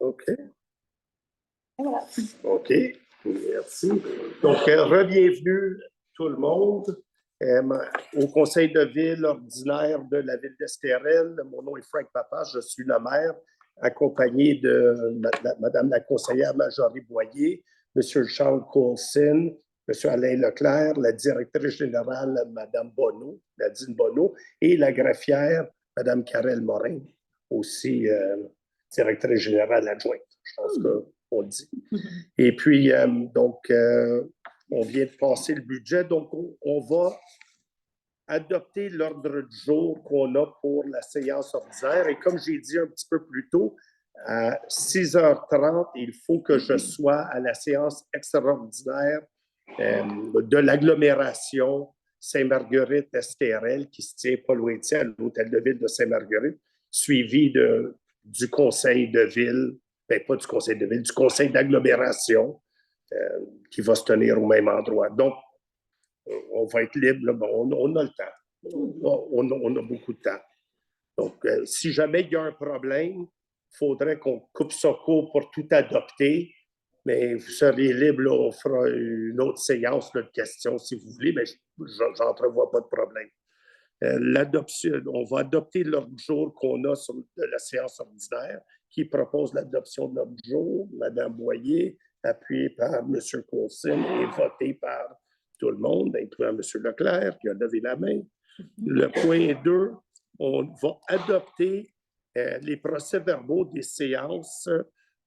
OK. Voilà. OK. Merci. Donc, re-bienvenue tout le monde au conseil de ville ordinaire de la ville d'Estérel. Mon nom est Frank Papa, je suis le maire, accompagné de Madame la conseillère Marjorie Boyer, Monsieur Charles Coulson, Monsieur Alain Leclerc, la directrice générale Madame Bonneau, Nadine Bonneau, et la greffière Madame Karel Morin, aussi directrice générale adjointe. Je pense qu'on le dit. Et puis, on vient de passer le budget, donc on va adopter l'ordre du jour qu'on a pour la séance ordinaire. Et comme j'ai dit un petit peu plus tôt, à 6h30, il faut que je sois à la séance extraordinaire de l'agglomération Saint-Marguerite-Estérel qui se tient pas loin d'ici, à l'hôtel de ville de Saint-Marguerite, suivi du conseil de ville, ben, pas du conseil de ville, du conseil d'agglomération qui va se tenir au même endroit. Donc, on va être libre, là, bon, on a le temps. On a beaucoup de temps. Donc, si jamais il y a un problème, il faudrait qu'on coupe ça court pour tout adopter, mais vous serez libre, là, on fera une autre séance là, de questions si vous voulez, mais je n'entrevois pas de problème. L'adoption, on va adopter l'ordre du jour qu'on a sur la séance ordinaire, qui propose l'adoption de l'ordre du jour. Mme Boyer, appuyée par M. Coulson et votée par tout le monde, incluant M. Leclerc, qui a levé la main. Le point 2, on va adopter les procès-verbaux des séances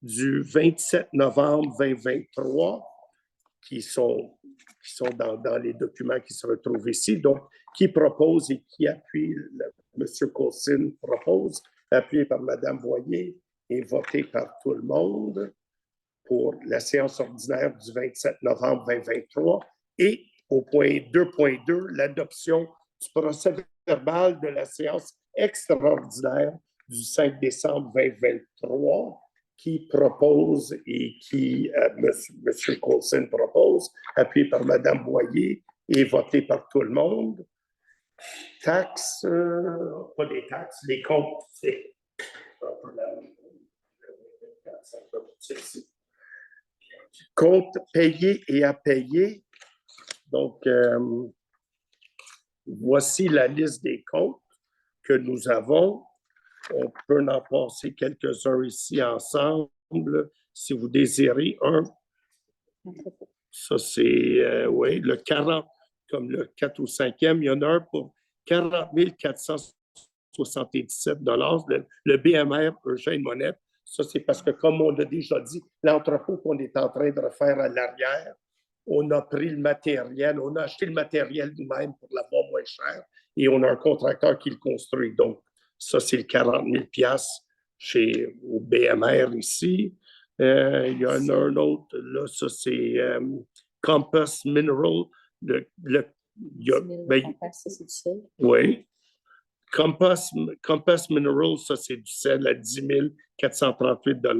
du 27 novembre 2023, qui sont dans les documents qui se retrouvent ici. Donc, qui propose et qui appuie, M. Coulson propose, appuyé par Mme Boyer et voté par tout le monde pour la séance ordinaire du 27 novembre 2023. Et au point 2.2, l'adoption du procès-verbal de la séance extraordinaire du 5 décembre 2023, qui propose et qui, M. Coulson propose, appuyé par Mme Boyer et voté par tout le monde. Taxes, pas les taxes, les comptes. Comptes payés et à payer. Donc, voici la liste des comptes que nous avons. On peut en passer quelques-uns ici ensemble, si vous désirez. Ça c'est, oui, le 40, comme le 4 ou 5e, il y en a un pour 40 477 $. Le BMR Eugène Monette, ça c'est parce que, comme on l'a déjà dit, l'entrepôt qu'on est en train de refaire à l'arrière, on a pris le matériel, on a acheté le matériel nous-mêmes pour l'avoir moins cher et on a un contracteur qui le construit. Donc, ça, c'est le 40 000 $ au BMR ici. Il y en a un autre, là, ça, c'est Compass Mineral. Oui. Compass Mineral, ça, c'est du sel à 10 438 $.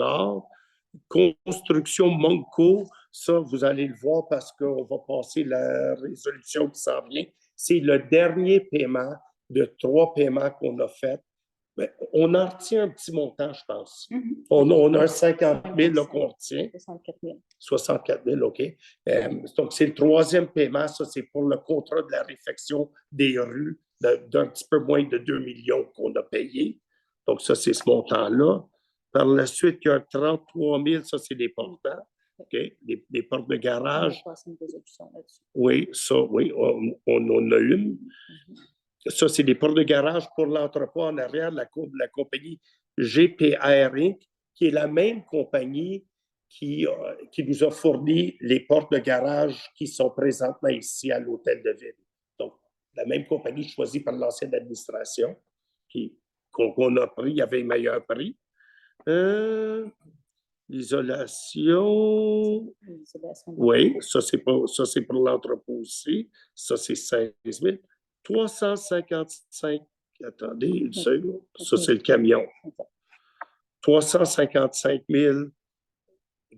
Construction Monco, ça, vous allez le voir parce qu'on va passer la résolution qui s'en vient. C'est le dernier paiement de 3 paiements qu'on a fait. On en retient un petit montant, je pense. On a un 50 000 qu'on retient. 64 000. 64 000, OK. Donc, c'est le 3e paiement. Ça, c'est pour le contrat de la réfection des rues d'un petit peu moins de 2 millions qu'on a payé. Donc, ça, c'est ce montant-là. Par la suite, il y a 33 000, ça, c'est des portants. OK? Des portes de garage. Oui, ça, oui, on en a une. Ça, c'est des portes de garage pour l'entrepôt en arrière de la compagnie GPR Inc., qui est la même compagnie qui nous a fourni les portes de garage qui sont présentement ici à l'hôtel de ville. Donc, la même compagnie choisie par l'ancienne administration qu'on a pris, il y avait un meilleur prix. L'isolation. Oui, ça, c'est pour l'entrepôt aussi. Ça, c'est 16 000. 355, attendez une seconde, ça c'est le camion. 355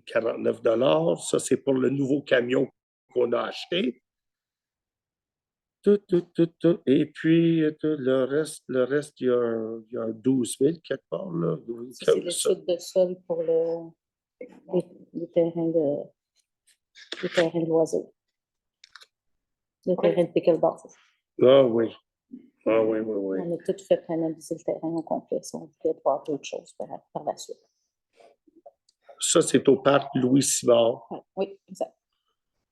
049 $, ça c'est pour le nouveau camion qu'on a acheté. Et puis, le reste, il y a un 12 000 quelque part, là. Ça, c'est l'étude de sol pour les terrains de loisirs. Les terrains de pickleball, c'est ça. Ah oui. Ah oui, oui, oui. On a tout fait analyser le terrain au complet, si on voulait voir d'autres choses par la suite. Ça, c'est au parc Louis-Simard, Oui, exact.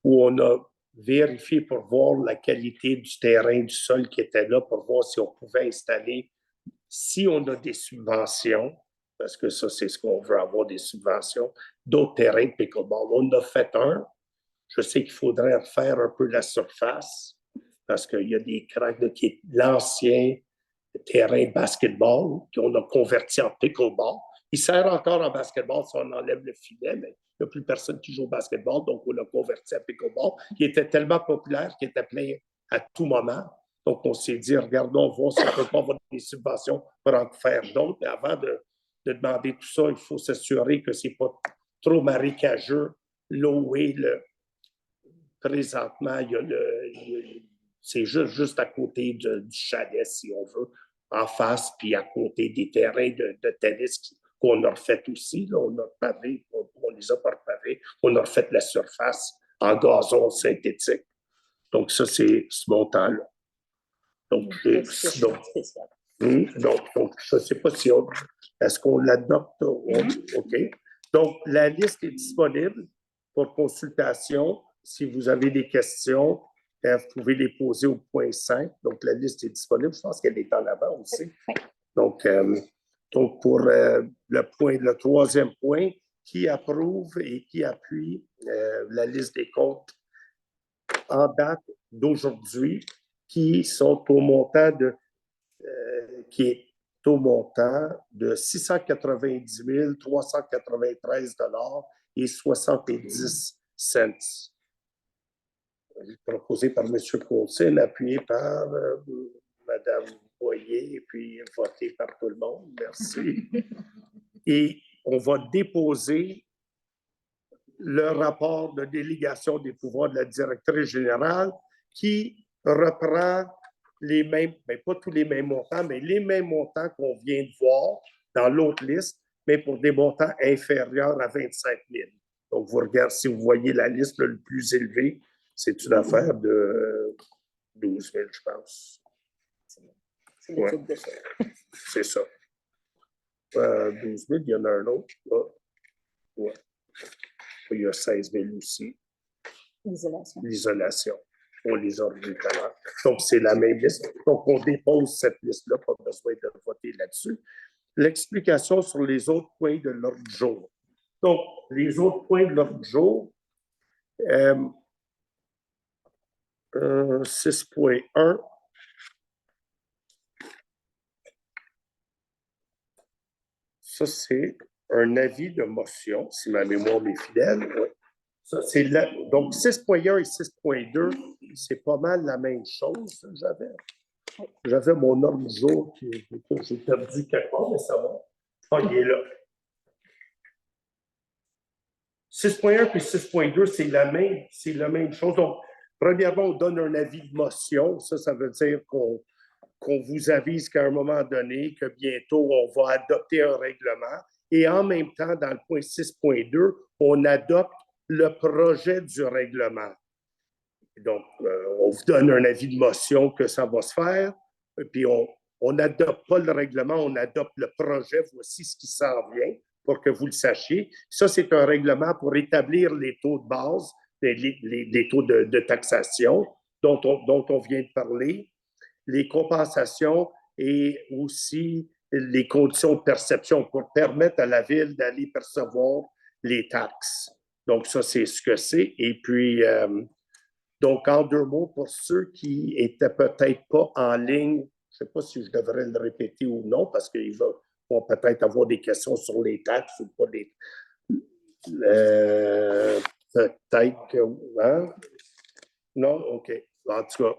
où on a vérifié pour voir la qualité du terrain, du sol qui était là, pour voir si on pouvait installer, si on a des subventions, parce que ça, c'est ce qu'on veut avoir, des subventions, d'autres terrains de pickleball. On en a fait un. Je sais qu'il faudrait refaire un peu la surface, parce qu'il y a des craques qui est l'ancien terrain de basketball qu'on a converti en pickleball. Il sert encore en basketball si on enlève le filet, mais il n'y a plus personne qui joue au basketball, donc on l'a converti en pickleball, qui était tellement populaire qu'il était plein à tout moment. Donc, on s'est dit, regardons, voir si on ne peut pas avoir des subventions pour en faire d'autres. Mais avant de demander tout ça, il faut s'assurer que ce n'est pas trop marécageux. L'eau est présentement, c'est juste à côté du chalet, si on veut, en face, puis à côté des terrains de tennis qu'on a refait aussi. Là, on a pavé, on les a pas repavés. On a refait la surface en gazon synthétique. Donc, ça, c'est ce montant-là. Donc, je ne sais pas si est-ce qu'on l'adopte? OK. Donc, la liste est disponible pour consultation. Si vous avez des questions, vous pouvez les poser au point 5. Donc, la liste est disponible. Je pense qu'elle est en avant aussi. Donc, pour le troisième point, qui approuve et qui appuie la liste des comptes en date d'aujourd'hui, qui sont au montant qui est au montant de 690 393 et 70 cents. Proposé par M. Coulson, appuyé par Mme Boyer, et puis voté par tout le monde. Merci. Et on va déposer le rapport de délégation des pouvoirs de la directrice générale qui reprend les mêmes, pas tous les mêmes montants, mais les mêmes montants qu'on vient de voir dans l'autre liste, mais pour des montants inférieurs à 25 000. Donc, vous regardez, si vous voyez la liste le plus élevée, c'est une affaire de 12 000, je pense. C'est l'étude de ça. C'est ça. 12 000, il y en a un autre. Ouais. Il y a 16 000 aussi. L'isolation. On les a revus tout à l'heure. Donc, c'est la même liste. Donc, on dépose cette liste-là, pas besoin de voter là-dessus. L'explication sur les autres points de l'ordre du jour. Donc, les autres points de l'ordre du jour, 6.1, ça, c'est un avis de motion, si ma mémoire m'est fidèle. Oui. Ça, donc, 6.1 et 6.2, c'est pas mal la même chose. J'avais mon ordre du jour qui j'ai perdu quelque part, mais ça va. Ah, il est là. 6.1 puis 6.2, c'est la même chose. Donc, premièrement, on donne un avis de motion. Ça veut dire qu'on vous avise qu'à un moment donné, que bientôt, on va adopter un règlement. Et en même temps, dans le point 6.2, on adopte le projet du règlement. Donc, on vous donne un avis de motion que ça va se faire, puis on n'adopte pas le règlement, on adopte le projet. Voici ce qui s'en vient pour que vous le sachiez. Ça, c'est un règlement pour établir les taux de base, les taux de taxation dont on vient de parler, les compensations et aussi les conditions de perception pour permettre à la Ville d'aller percevoir les taxes. Donc, ça, c'est ce que c'est. Et puis, donc, en deux mots, pour ceux qui n'étaient peut-être pas en ligne, je ne sais pas si je devrais le répéter ou non, parce qu'ils vont peut-être avoir des questions sur les taxes ou pas des. Peut-être que. Hein? Non? OK. En tout cas,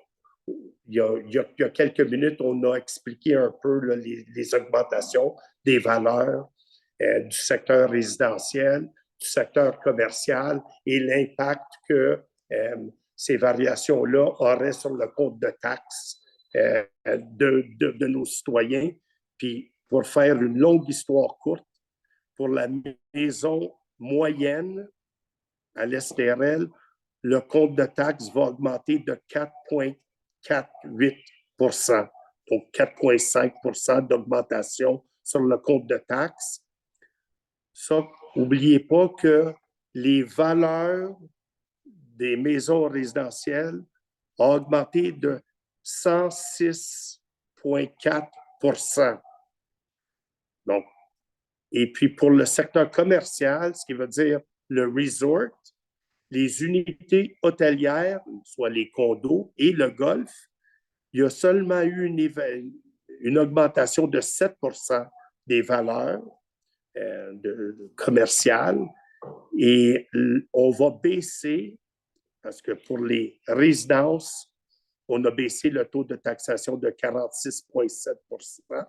il y a quelques minutes, on a expliqué un peu là, les augmentations des valeurs du secteur résidentiel, du secteur commercial et l'impact que ces variations-là auraient sur le compte de taxes de nos citoyens. Puis, pour faire une longue histoire courte, pour la maison moyenne à l'STRL, le compte de taxes va augmenter de 4,48 %. Donc, 4,5 % d'augmentation sur le compte de taxes. Ça, n'oubliez pas que les valeurs des maisons résidentielles ont augmenté de 106,4 %. Donc, et puis pour le secteur commercial, ce qui veut dire le resort, les unités hôtelières, soit les condos et le golf, il y a seulement eu une augmentation de 7 % des valeurs commerciales. Et on va baisser, parce que pour les résidences, on a baissé le taux de taxation de 46,7 %.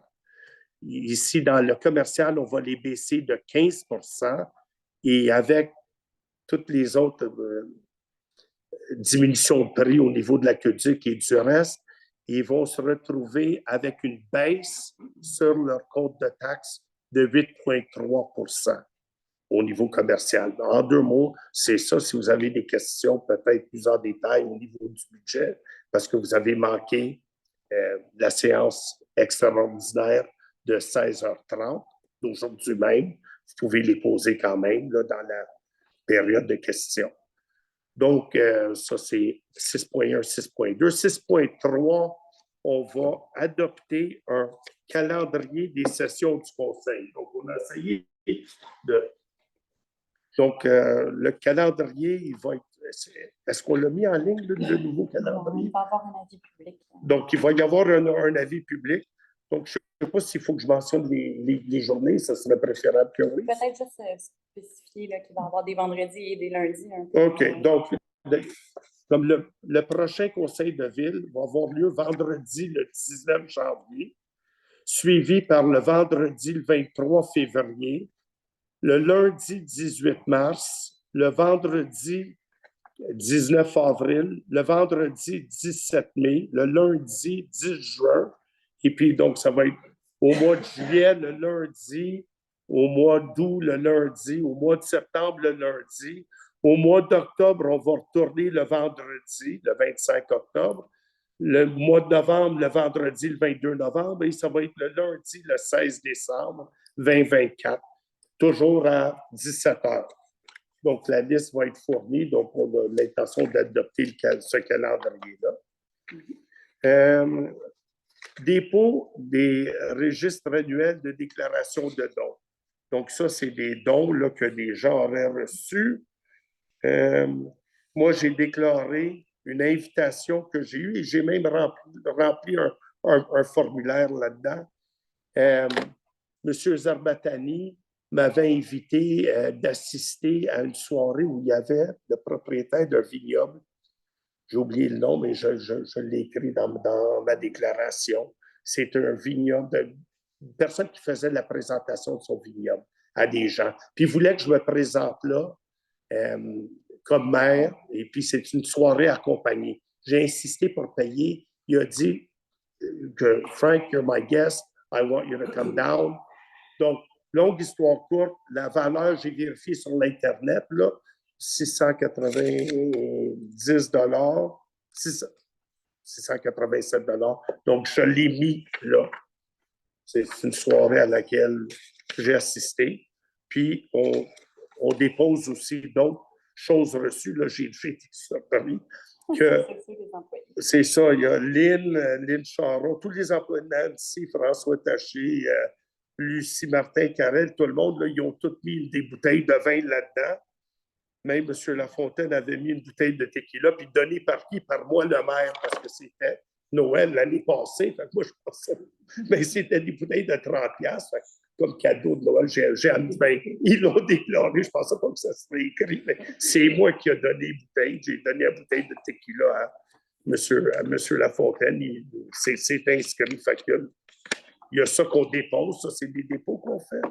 Ici, dans le commercial, on va les baisser de 15 % et avec toutes les autres diminutions de prix au niveau de l'aqueduc et du reste, ils vont se retrouver avec une baisse sur leur compte de taxes de 8,3 % au niveau commercial. En 2 mots, c'est ça. Si vous avez des questions peut-être plus en détail au niveau du budget, parce que vous avez manqué la séance extraordinaire de 16h30 d'aujourd'hui même, vous pouvez les poser quand même là, dans la période de questions. Donc, ça, c'est 6.1, 6.2. 6.3, on va adopter un calendrier des sessions du Conseil. Donc, on a essayé de... Donc, le calendrier, il va être... Est-ce qu'on l'a mis en ligne, le nouveau calendrier? Il va y avoir un avis public. Donc, il va y avoir un avis public. Donc, je ne sais pas s'il faut que je mentionne les journées, ça serait préférable que oui. Peut-être juste spécifier qu'il va y avoir des vendredis et des lundis. OK. Donc, comme le prochain conseil de ville va avoir lieu vendredi le 19 janvier, suivi par le vendredi le 23 février, le lundi 18 mars, le vendredi 19 avril, le vendredi 17 mai, le lundi 10 juin, et puis donc ça va être au mois de juillet le lundi, au mois d'août le lundi, au mois de septembre le lundi, au mois d'octobre on va retourner le vendredi, le 25 octobre, le mois de novembre, le vendredi, le 22 novembre, et ça va être le lundi, le 16 décembre 2024, toujours à 17 h. Donc, la liste va être fournie. Donc, on a l'intention d'adopter ce calendrier-là. Dépôt des registres annuels de déclaration de dons. Donc, ça, c'est des dons là, que les gens auraient reçus. Moi, j'ai déclaré une invitation que j'ai eue et j'ai même rempli un formulaire là-dedans. Monsieur Zarbatani m'avait invité d'assister à une soirée où il y avait le propriétaire d'un vignoble. J'ai oublié le nom, mais je l'ai écrit dans ma déclaration. C'est un vignoble, une personne qui faisait la présentation de son vignoble à des gens. Puis il voulait que je me présente là comme maire, et puis c'est une soirée accompagnée. J'ai insisté pour payer. Il a dit que Frank, you're my guest, I want you to come down. Donc, longue histoire courte, la valeur, j'ai vérifié sur l'Internet, là, 690 $, 687 $. Donc, je l'ai mis là. C'est une soirée à laquelle j'ai assisté. Puis, on dépose aussi d'autres choses reçues. Là, j'ai été surpris que c'est ça, il y a Lynn Charon, tous les employés, Nancy, François Taché, Lucie Martin-Carrel, tout le monde, là, ils ont tous mis des bouteilles de vin là-dedans. Même M. Lafontaine avait mis une bouteille de tequila, puis donné par qui? Par moi, le maire, parce que c'était Noël l'année passée. Fait que moi, je pensais, mais c'était des bouteilles de 30 $. Comme cadeau de Noël, ils l'ont déclaré. Je ne pensais pas que ça serait écrit, mais c'est moi qui ai donné les bouteilles. J'ai donné la bouteille de tequila à M. Lafontaine. C'est inscrit. Fait que, il y a ça qu'on dépose. Ça, c'est des dépôts qu'on fait.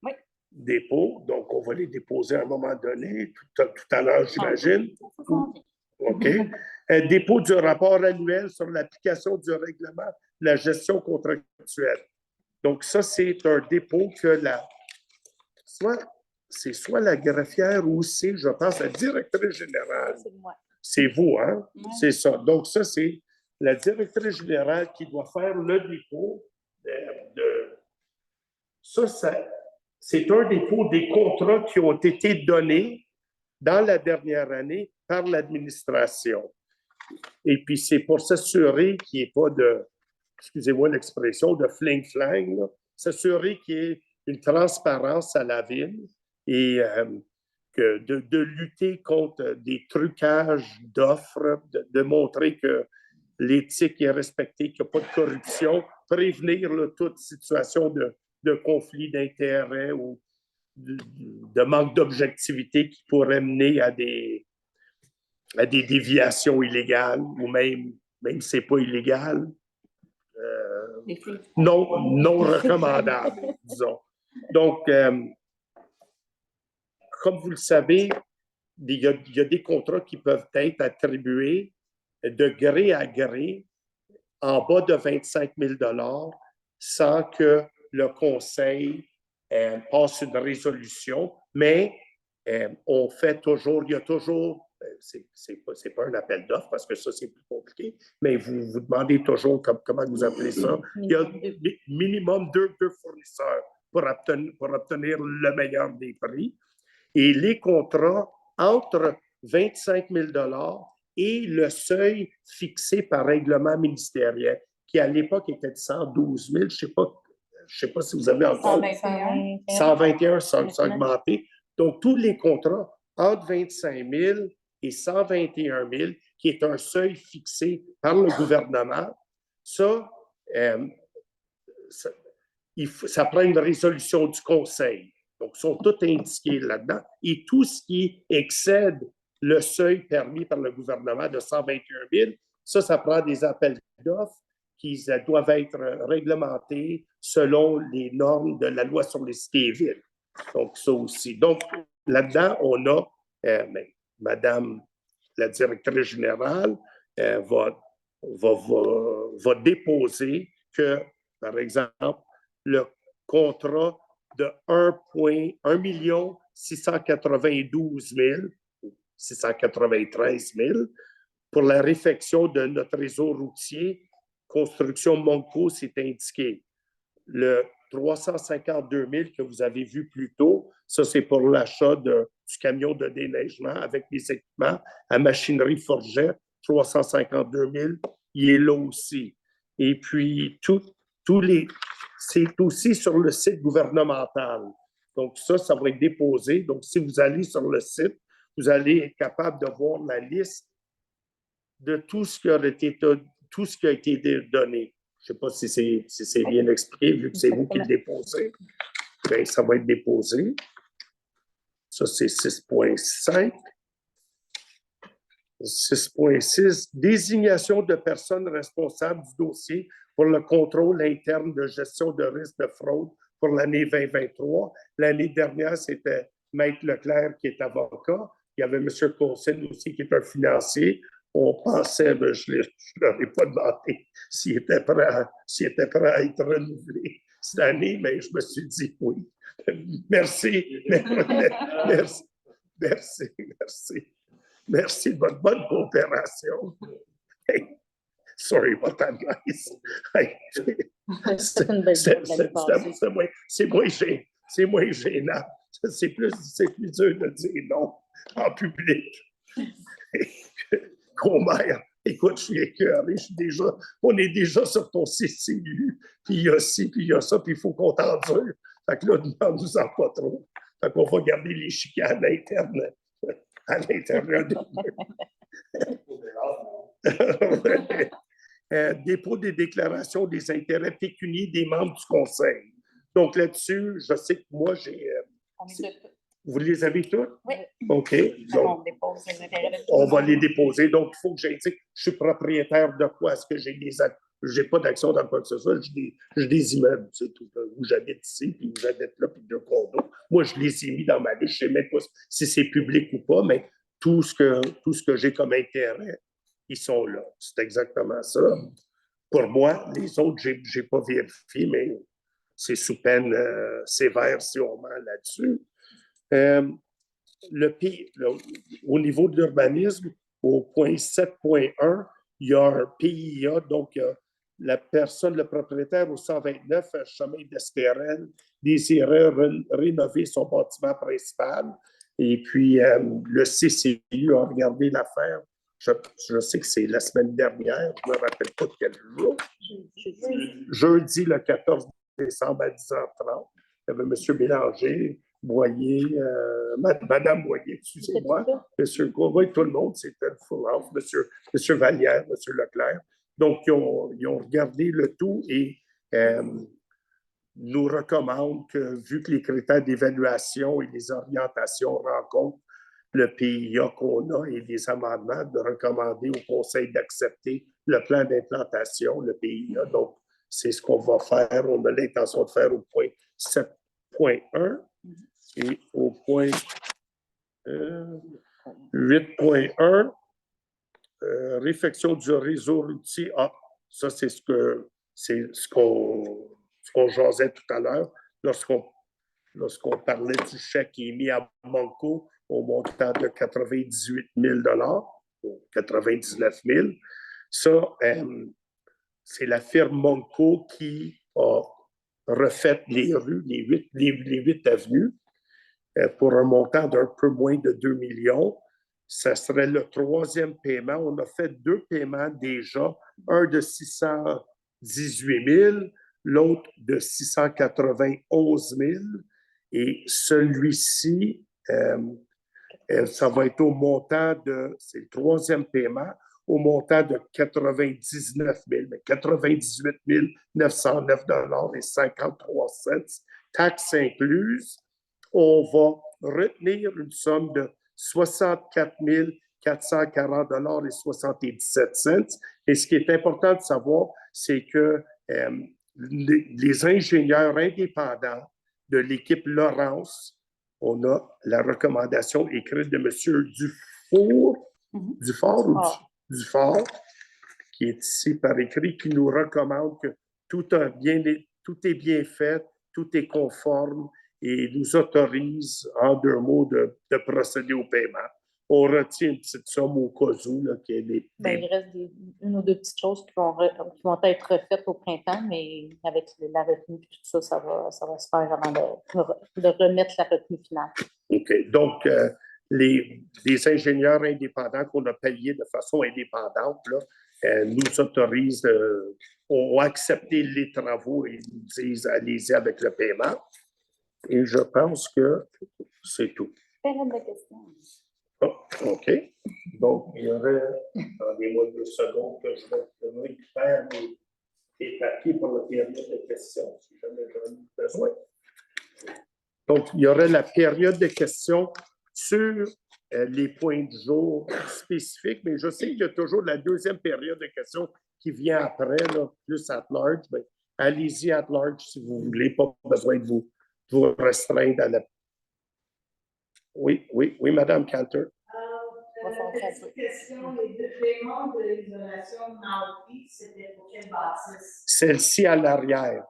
Oui. Dépôts. Donc, on va les déposer à un moment donné, tout à l'heure, j'imagine. OK. Un dépôt du rapport annuel sur l'application du règlement de la gestion contractuelle. Donc, ça, c'est un dépôt que c'est soit la greffière ou c'est, je pense, la directrice générale. C'est moi. C'est vous, hein? Ouais. C'est ça. Donc, ça, c'est la directrice générale qui doit faire le dépôt Ça, c'est un dépôt des contrats qui ont été donnés dans la dernière année par l'administration. Et puis, c'est pour s'assurer qu'il n'y ait pas excusez-moi l'expression, de fling-flang, s'assurer qu'il y ait une transparence à la ville et de lutter contre des trucages d'offres, de montrer que l'éthique est respectée, qu'il n'y a pas de corruption, prévenir toute situation de conflit d'intérêts ou de manque d'objectivité qui pourrait mener à des déviations illégales ou même si ce n'est pas illégal, non recommandable, disons. Donc, comme vous le savez, il y a des contrats qui peuvent être attribués de gré à gré en bas de 25 000 sans que le conseil passe une résolution, mais on fait toujours, il y a toujours, c'est pas un appel d'offres parce que ça, c'est plus compliqué, mais vous demandez toujours, comment vous appelez ça, il y a minimum deux fournisseurs pour obtenir le meilleur des prix. Et les contrats entre 25 000 et le seuil fixé par règlement ministériel, qui à l'époque était de 112 000, je ne sais pas si vous avez encore 121, ça a augmenté. Donc, tous les contrats entre 25 000 et 121 000, qui est un seuil fixé par le gouvernement, ça prend une résolution du conseil. Donc, ils sont tous indiqués là-dedans. Et tout ce qui excède le seuil permis par le gouvernement de 121 000, ça prend des appels d'offres qui doivent être réglementés selon les normes de la loi sur les cités et villes. Donc, ça aussi. Donc, là-dedans, on a Madame la directrice générale va déposer que, par exemple, le contrat de 1 692 693 000 pour la réfection de notre réseau routier. Construction Monco, c'est indiqué. Le 352 000 que vous avez vu plus tôt, ça, c'est pour l'achat du camion de déneigement avec les équipements à machinerie Forget, 352 000, il est là aussi. Et puis, c'est aussi sur le site gouvernemental. Donc, ça va être déposé. Donc, si vous allez sur le site, vous allez être capable de voir la liste de tout ce qui a été donné. Je ne sais pas si c'est bien expliqué, vu que c'est vous qui le déposez. Bien, ça va être déposé. Ça, c'est 6.5. 6.6, désignation de personnes responsables du dossier pour le contrôle interne de gestion de risque de fraude pour l'année 2023. L'année dernière, c'était Maître Leclerc qui est avocat. Il y avait M. Coulson aussi qui est un financier. On pensait, je ne leur ai pas demandé s'il était prêt à être renouvelé cette année, mais je me suis dit oui. Merci. Merci de votre bonne coopération. Hey, sorry about that, guys. Hey, c'est moins gênant. C'est plus dur de dire non en public. Combien? Écoute, je suis écœuré, on est déjà sur ton CCU, puis il y a ci, puis il y a ça, puis il faut qu'on t'endure. Fait que là, ne nous en pas trop. Fait qu'on va garder les chicanes internes à l'intérieur de dépôt des déclarations des intérêts pécuniaires des membres du conseil. Donc là-dessus, je sais que moi, vous les avez toutes? Oui. OK. Donc, on dépose les intérêts. On va les déposer. Donc, il faut que j'indique, je suis propriétaire de quoi? Est-ce que j'ai pas d'action dans quoi que ce soit? J'ai des immeubles, c'est tout, où j'habite ici, puis où j'habite là, puis deux condos. Moi, je les ai mis dans ma liste. Je ne sais même pas si c'est public ou pas, mais tout ce que j'ai comme intérêt, ils sont là. C'est exactement ça. Pour moi, les autres, je n'ai pas vérifié, mais c'est sous peine sévère si on ment là-dessus. Au niveau de l'urbanisme, au point 7.1, il y a un PIA, donc la personne, le propriétaire au 129 chemin d'Estérel, désirait rénover son bâtiment principal. Et puis, le CCU a regardé l'affaire. Je sais que c'est la semaine dernière, je ne me rappelle pas de quel jour. Jeudi, le 14 décembre à 10h30. Il y avait M. Bélanger, Boyer, Mme Boyer, excusez-moi, M. Gauvain, tout le monde, c'était le full house, M. Vallière, M. Leclerc. Donc, ils ont regardé le tout et nous recommandent que, vu que les critères d'évaluation et les orientations rencontrent le PIA qu'on a et les amendements, de recommander au Conseil d'accepter le plan d'implantation, le PIA. Donc, c'est ce qu'on va faire. On a l'intention de faire au point 7.1 et au point 8.1, réfection du réseau routier. Ah, ça, c'est ce qu'on jasait tout à l'heure lorsqu'on parlait du chèque qui est mis à Monco au montant de 98 000 ou 99 000. Ça, c'est la firme Monco qui a refait les rues, les 8 avenues, pour un montant d'un peu moins de 2 millions. Ça serait le 3e paiement. On a fait 2 paiements déjà, un de 618 000, l'autre de 691 000. Et celui-ci, ça va être au montant c'est le 3e paiement, au montant de 99 000, 98 909 et 53 cents, taxes incluses. On va retenir une somme de 64 440 et 77 cents. Et ce qui est important de savoir, c'est que les ingénieurs indépendants de l'équipe Laurence, on a la recommandation écrite de M. Dufort, qui est ici par écrit, qui nous recommande que tout est bien fait, tout est conforme et nous autorise, en 2 mots, de procéder au paiement. On retient une petite somme au cas où. Là, il reste une ou deux petites choses qui vont être refaites au printemps, mais avec la retenue et tout ça, ça va se faire avant de remettre la retenue finale. OK. Donc, les ingénieurs indépendants qu'on a payés de façon indépendante là, nous autorisent, ont accepté les travaux et nous disent allez-y avec le paiement. Et je pense que c'est tout. Période de questions. Oh, OK. Donc, il y aurait, attendez-moi 2 secondes que je récupère les papiers pour la période de questions, si jamais j'en ai besoin. Donc, il y aurait la période de questions sur les points de jour spécifiques, mais je sais qu'il y a toujours la 2e période de questions qui vient après, là, plus at large. Ben, allez-y at large si vous voulez, pas besoin de vous restreindre à la... Oui, Mme Cantor. Petite question, les 2 paiements de l'isolation de Naopi, c'était pour quelle bâtisse? Celle-ci à l'arrière.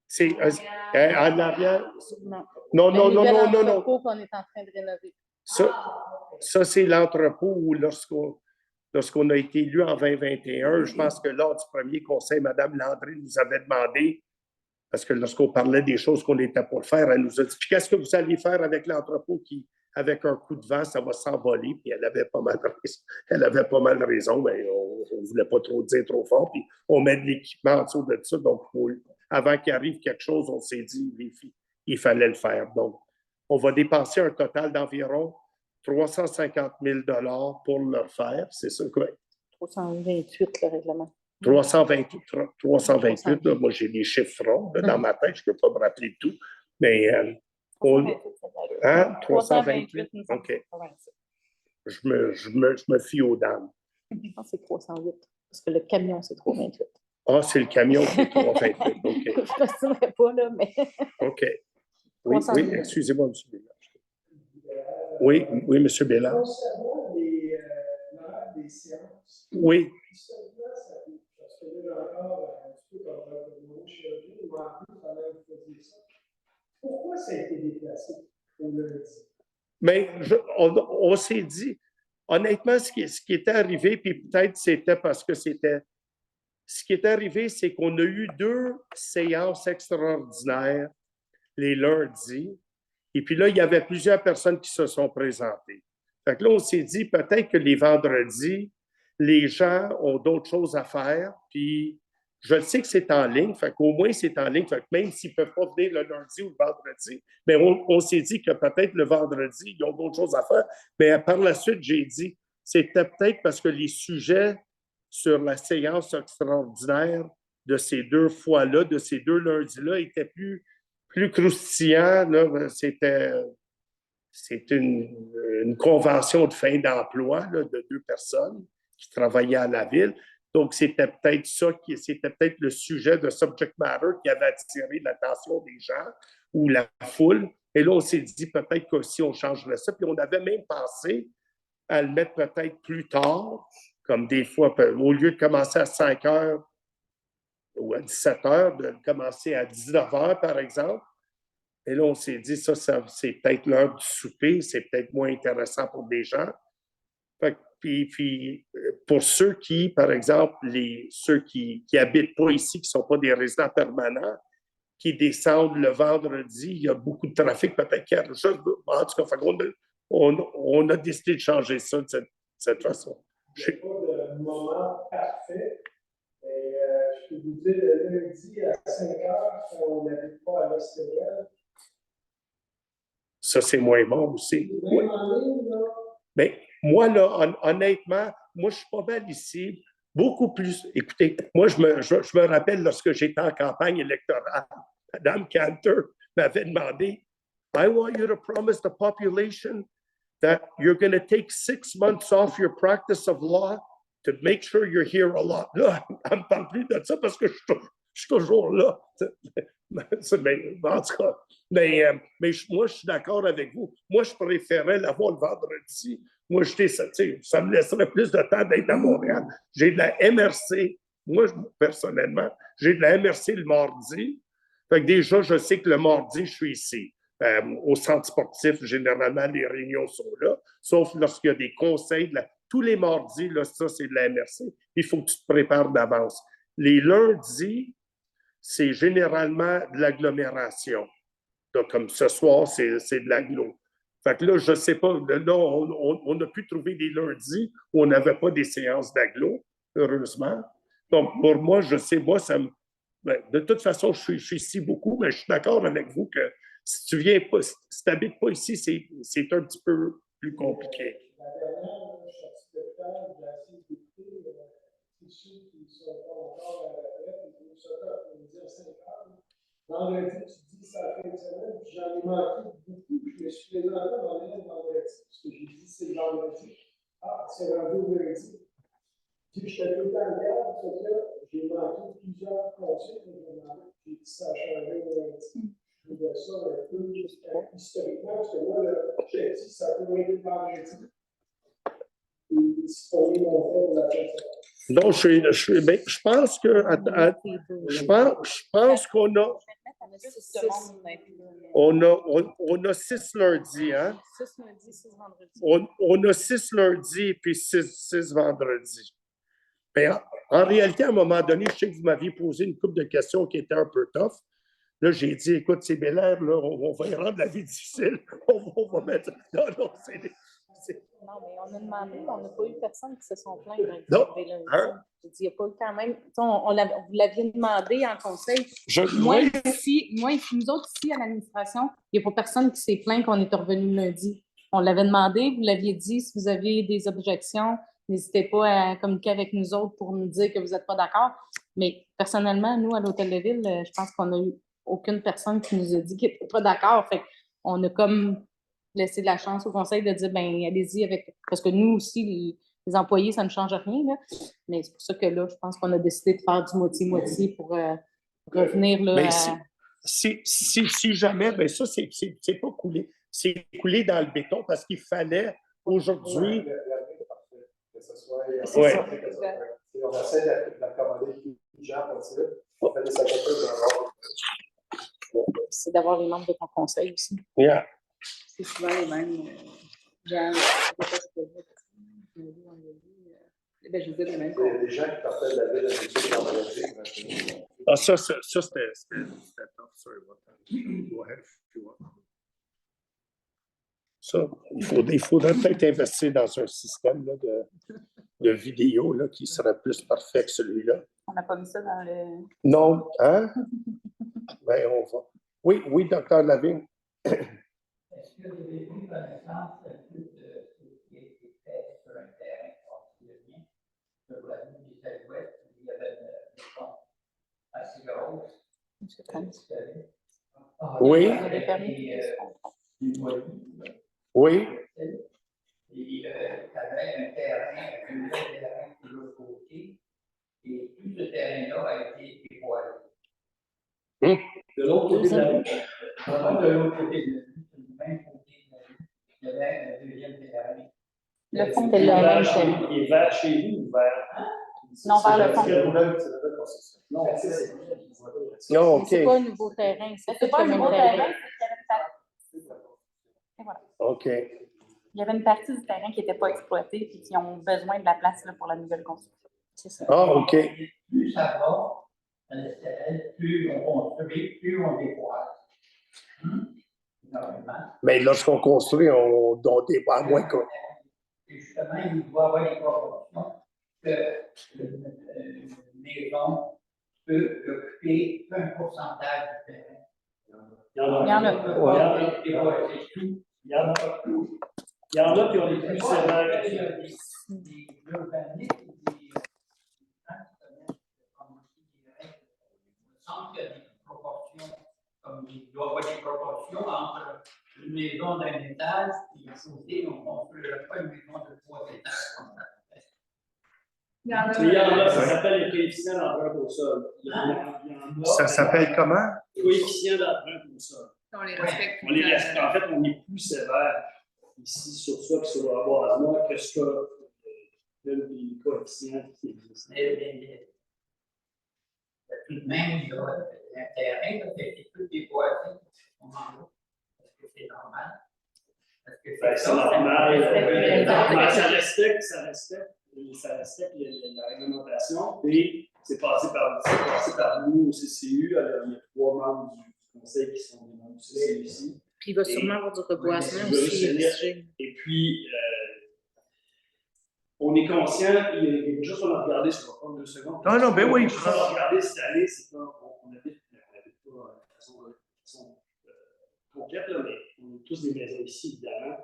C'est à l'arrière. Non. Non. Qu'on est en train de rénover. Ça c'est l'entrepôt où lorsqu'on a été élu en 2021, je pense que lors du premier conseil, Mme Landry nous avait demandé, parce que lorsqu'on parlait des choses qu'on était pour faire, elle nous a dit, qu'est-ce que vous allez faire avec l'entrepôt qui, avec un coup de vent, ça va s'envoler, puis elle avait pas mal de raison, mais on ne voulait pas trop dire trop fort, puis on met de l'équipement en dessous de ça, donc avant qu'il arrive quelque chose, on s'est dit il fallait le faire. Donc, on va dépenser un total d'environ 350 000 $ pour le faire, c'est ça, quoi? 328, le règlement. 328 là, moi j'ai des chiffres ronds dans ma tête, je ne peux pas me rappeler de tout, mais 328, OK. Je me fie aux dames. Je pense que c'est 308, parce que le camion, c'est 328. Ah, c'est le camion qui est 328, OK. Je ne m'astinerai pas, là, mais... OK. Oui, excusez-moi, M. Bélard. Oui, M. Bélard. Concernant les des séances. Oui. Puis seulement, parce que là, j'ai encore un petit peu comme le neurochirurgien, il m'a appris pendant que vous faisiez ça. Pourquoi ça a été déplacé au lundi? Mais on s'est dit, honnêtement, ce qui était arrivé, puis peut-être c'était parce que c'était. Ce qui est arrivé, c'est qu'on a eu 2 séances extraordinaires les lundis. Et puis là, il y avait plusieurs personnes qui se sont présentées. Fait que là, on s'est dit peut-être que les vendredis, les gens ont d'autres choses à faire. Puis je le sais que c'est en ligne, fait qu'au moins c'est en ligne. Fait que même s'ils ne peuvent pas venir le lundi ou le vendredi, mais on s'est dit que peut-être le vendredi, ils ont d'autres choses à faire. Mais par la suite, j'ai dit, c'était peut-être parce que les sujets sur la séance extraordinaire de ces 2 fois-là, de ces 2 lundis-là, étaient plus croustillant, là, c'est une convention de fin d'emploi là, de 2 personnes qui travaillaient à la ville. Donc, c'était peut-être c'était peut-être le sujet de subject matter qui avait attiré l'attention des gens ou la foule. Et là, on s'est dit peut-être que si on changerait ça, puis on avait même pensé à le mettre peut-être plus tard, comme des fois, au lieu de commencer à 5 heures ou à 17 heures, de commencer à 19 heures, par exemple. Et là, on s'est dit, ça c'est peut-être l'heure du souper, c'est peut-être moins intéressant pour des gens. Puis, pour ceux qui, par exemple, ceux qui habitent pas ici, qui ne sont pas des résidents permanents, qui descendent le vendredi, il y a beaucoup de trafic, peut-être qu'il y a en tout cas, on a décidé de changer ça de cette façon. Il n'y a pas de moment parfait. Mais je peux vous dire, le lundi à 5 heures, on n'habite pas à l'Estérel. Ça, c'est moins bon aussi. Même en ligne, là. Mais moi, là, honnêtement, moi, je suis pas mal ici. Beaucoup plus. Écoutez, moi, je me rappelle lorsque j'étais en campagne électorale, Mme Cantor m'avait demandé, I want you to promise the population that you're going to take 6 months off your practice of law to make sure you're here a lot. Là, elle ne me parle plus de ça parce que je suis toujours là. Mais, en tout cas, mais moi, je suis d'accord avec vous. Moi, je préférais l'avoir le vendredi. Moi, ça me laisserait plus de temps d'être à Montréal. J'ai de la MRC. Moi, personnellement, j'ai de la MRC le mardi. Fait que déjà, je sais que le mardi, je suis ici. Au centre sportif, généralement, les réunions sont là, sauf lorsqu'il y a des conseils. Tous les mardis, là, ça, c'est de la MRC. Il faut que tu te prépares d'avance. Les lundis, c'est généralement de l'agglomération. Donc, comme ce soir, c'est de l'agglo. Fait que là, je ne sais pas, là, on a pu trouver des lundis où on n'avait pas des séances d'agglo, heureusement. Donc, pour moi, je sais, moi, ça me. De toute façon, je suis ici beaucoup, mais je suis d'accord avec vous que si tu viens pas, si tu n'habites pas ici, c'est un petit peu plus compliqué. La dernière, je suis sorti de temps, j'ai essayé d'écouter, c'est ceux qui ne sont pas encore à la retraite, ils vont se me dire 5 heures. Vendredi, tu dis ça fait une semaine, puis j'en ai manqué beaucoup, je me suis présenté dans le vendredi, parce que j'ai dit c'est le vendredi. Ah, c'est rendu au lundi. Puis j'étais tout le temps en garde, parce que j'ai manqué plusieurs conseils, j'ai dit ça a changé au lundi. Je trouvais ça un peu historiquement, parce que moi, j'ai dit ça peut être le vendredi. Et si on est monté la fin. Donc, je pense que. Je pense qu'on a. On a 6 lundis, hein? 6 lundis, 6 vendredis. On a 6 lundis et puis 6 vendredis. Mais en réalité, à un moment donné, je sais que vous m'aviez posé une couple de questions qui étaient un peu tough. Là, j'ai dit, écoute, c'est Bel-Air, là, on va y rendre la vie difficile. On va mettre. Non, c'est. Non, mais on a demandé, on n'a pas eu personne qui se sont plaints de Non. lundi. Il n'y a pas eu quand même. Vous l'aviez demandé en conseil. Moi, Nous autres ici à l'administration, il n'y a pas personne qui s'est plaint qu'on est revenu lundi. On l'avait demandé, vous l'aviez dit, si vous aviez des objections, n'hésitez pas à communiquer avec nous autres pour nous dire que vous n'êtes pas d'accord. Mais personnellement, nous, à l'Hôtel de Ville, je pense qu'on n'a eu aucune personne qui nous a dit qu'elle n'était pas d'accord. Fait qu'on a comme laissé de la chance au conseil de dire, ben allez-y avec. Parce que nous aussi, les employés, ça ne change rien. Là. Mais c'est pour ça que là, je pense qu'on a décidé de faire du moitié-moitié pour revenir là. Si jamais, ben ça, c'est pas coulé. C'est coulé dans le béton parce qu'il fallait aujourd'hui. ce soit. C'est Ouais. ça. Et on essaie d'accommoder plus de gens possible. On fait des sacrifices C'est d'avoir les membres de ton conseil aussi. Yeah. C'est souvent les mêmes gens. Ben, je veux dire les mêmes. Il y a des gens qui partaient de la ville avec qui on va Ah, ça c'était tough. Sorry about that. Go ahead if you want. Ça, il faudrait peut-être investir dans un système là, de vidéo là, qui serait plus parfait que celui-là. On n'a pas mis ça dans le. Non, hein? Ben, on va. Oui, docteur Lavigne. Est-ce que vous avez pris connaissance un peu de ce qui a été fait sur un terrain particulier? Je vois des alouettes, il y avait une maison assez grosse. Oui. Du mois Oui. Et il y avait un terrain, un nouvel terrain de l'autre côté, et tout ce terrain-là a été dévoilé. De l'autre côté de la rue. Pas de l'autre côté de la rue, du même côté de la rue. Il y avait un deuxième terrain. Le fond de la Il est vers chez nous ou vers. Non, vers le fond. C'est la nouvelle construction. Non, c'est Non, OK. C'est pas un nouveau terrain. C'est pas un nouveau terrain, OK. il y avait une partie du terrain qui n'était pas exploitée et qui ont besoin de la place là, pour la nouvelle construction. C'est ça. Ah, OK. Plus ça va, plus on construit, plus on dévoile. Normalement. Mais lorsqu'on construit, on débat moins que. Et justement, il doit y avoir des proportions que une maison peut occuper un pourcentage du terrain. Il y en a. Il y en a. Il y en a. Il y en a qui ont les plus sévères. Il y a des urbanistes et des gens qui semble qu'il y a des proportions, comme il doit y avoir des proportions entre une maison d'un étage et à côté, on ne construirait pas une maison de 3 étages. Il y en a. Il y en a, ça s'appelle les coefficients d'empreinte au sol. Il y en a. Ça s'appelle comment? Coefficients d'empreinte au sol. On les respecte. On les respecte. En fait, on est plus sévère ici sur ça que sur le reboisement que ce que les coefficients qui existent. Mais tout de même, il y a un terrain qui a été tout dévoilé à ce moment-là. Est-ce que c'est normal? C'est normal. Ça respecte la réglementation. Et c'est passé par nous au CCU. Alors, il y a 3 membres du conseil qui sont des membres du CCU ici. Puis il va sûrement avoir du reboisement Oui, aussi. exigé. Et puis, on est conscient, il y a quelque chose qu'on a regardé, ça va prendre 2 secondes. Non, ben oui. Ce qu'on a regardé cette année, c'est qu'on habite pas de façon complète, là, mais on a tous des maisons ici, évidemment.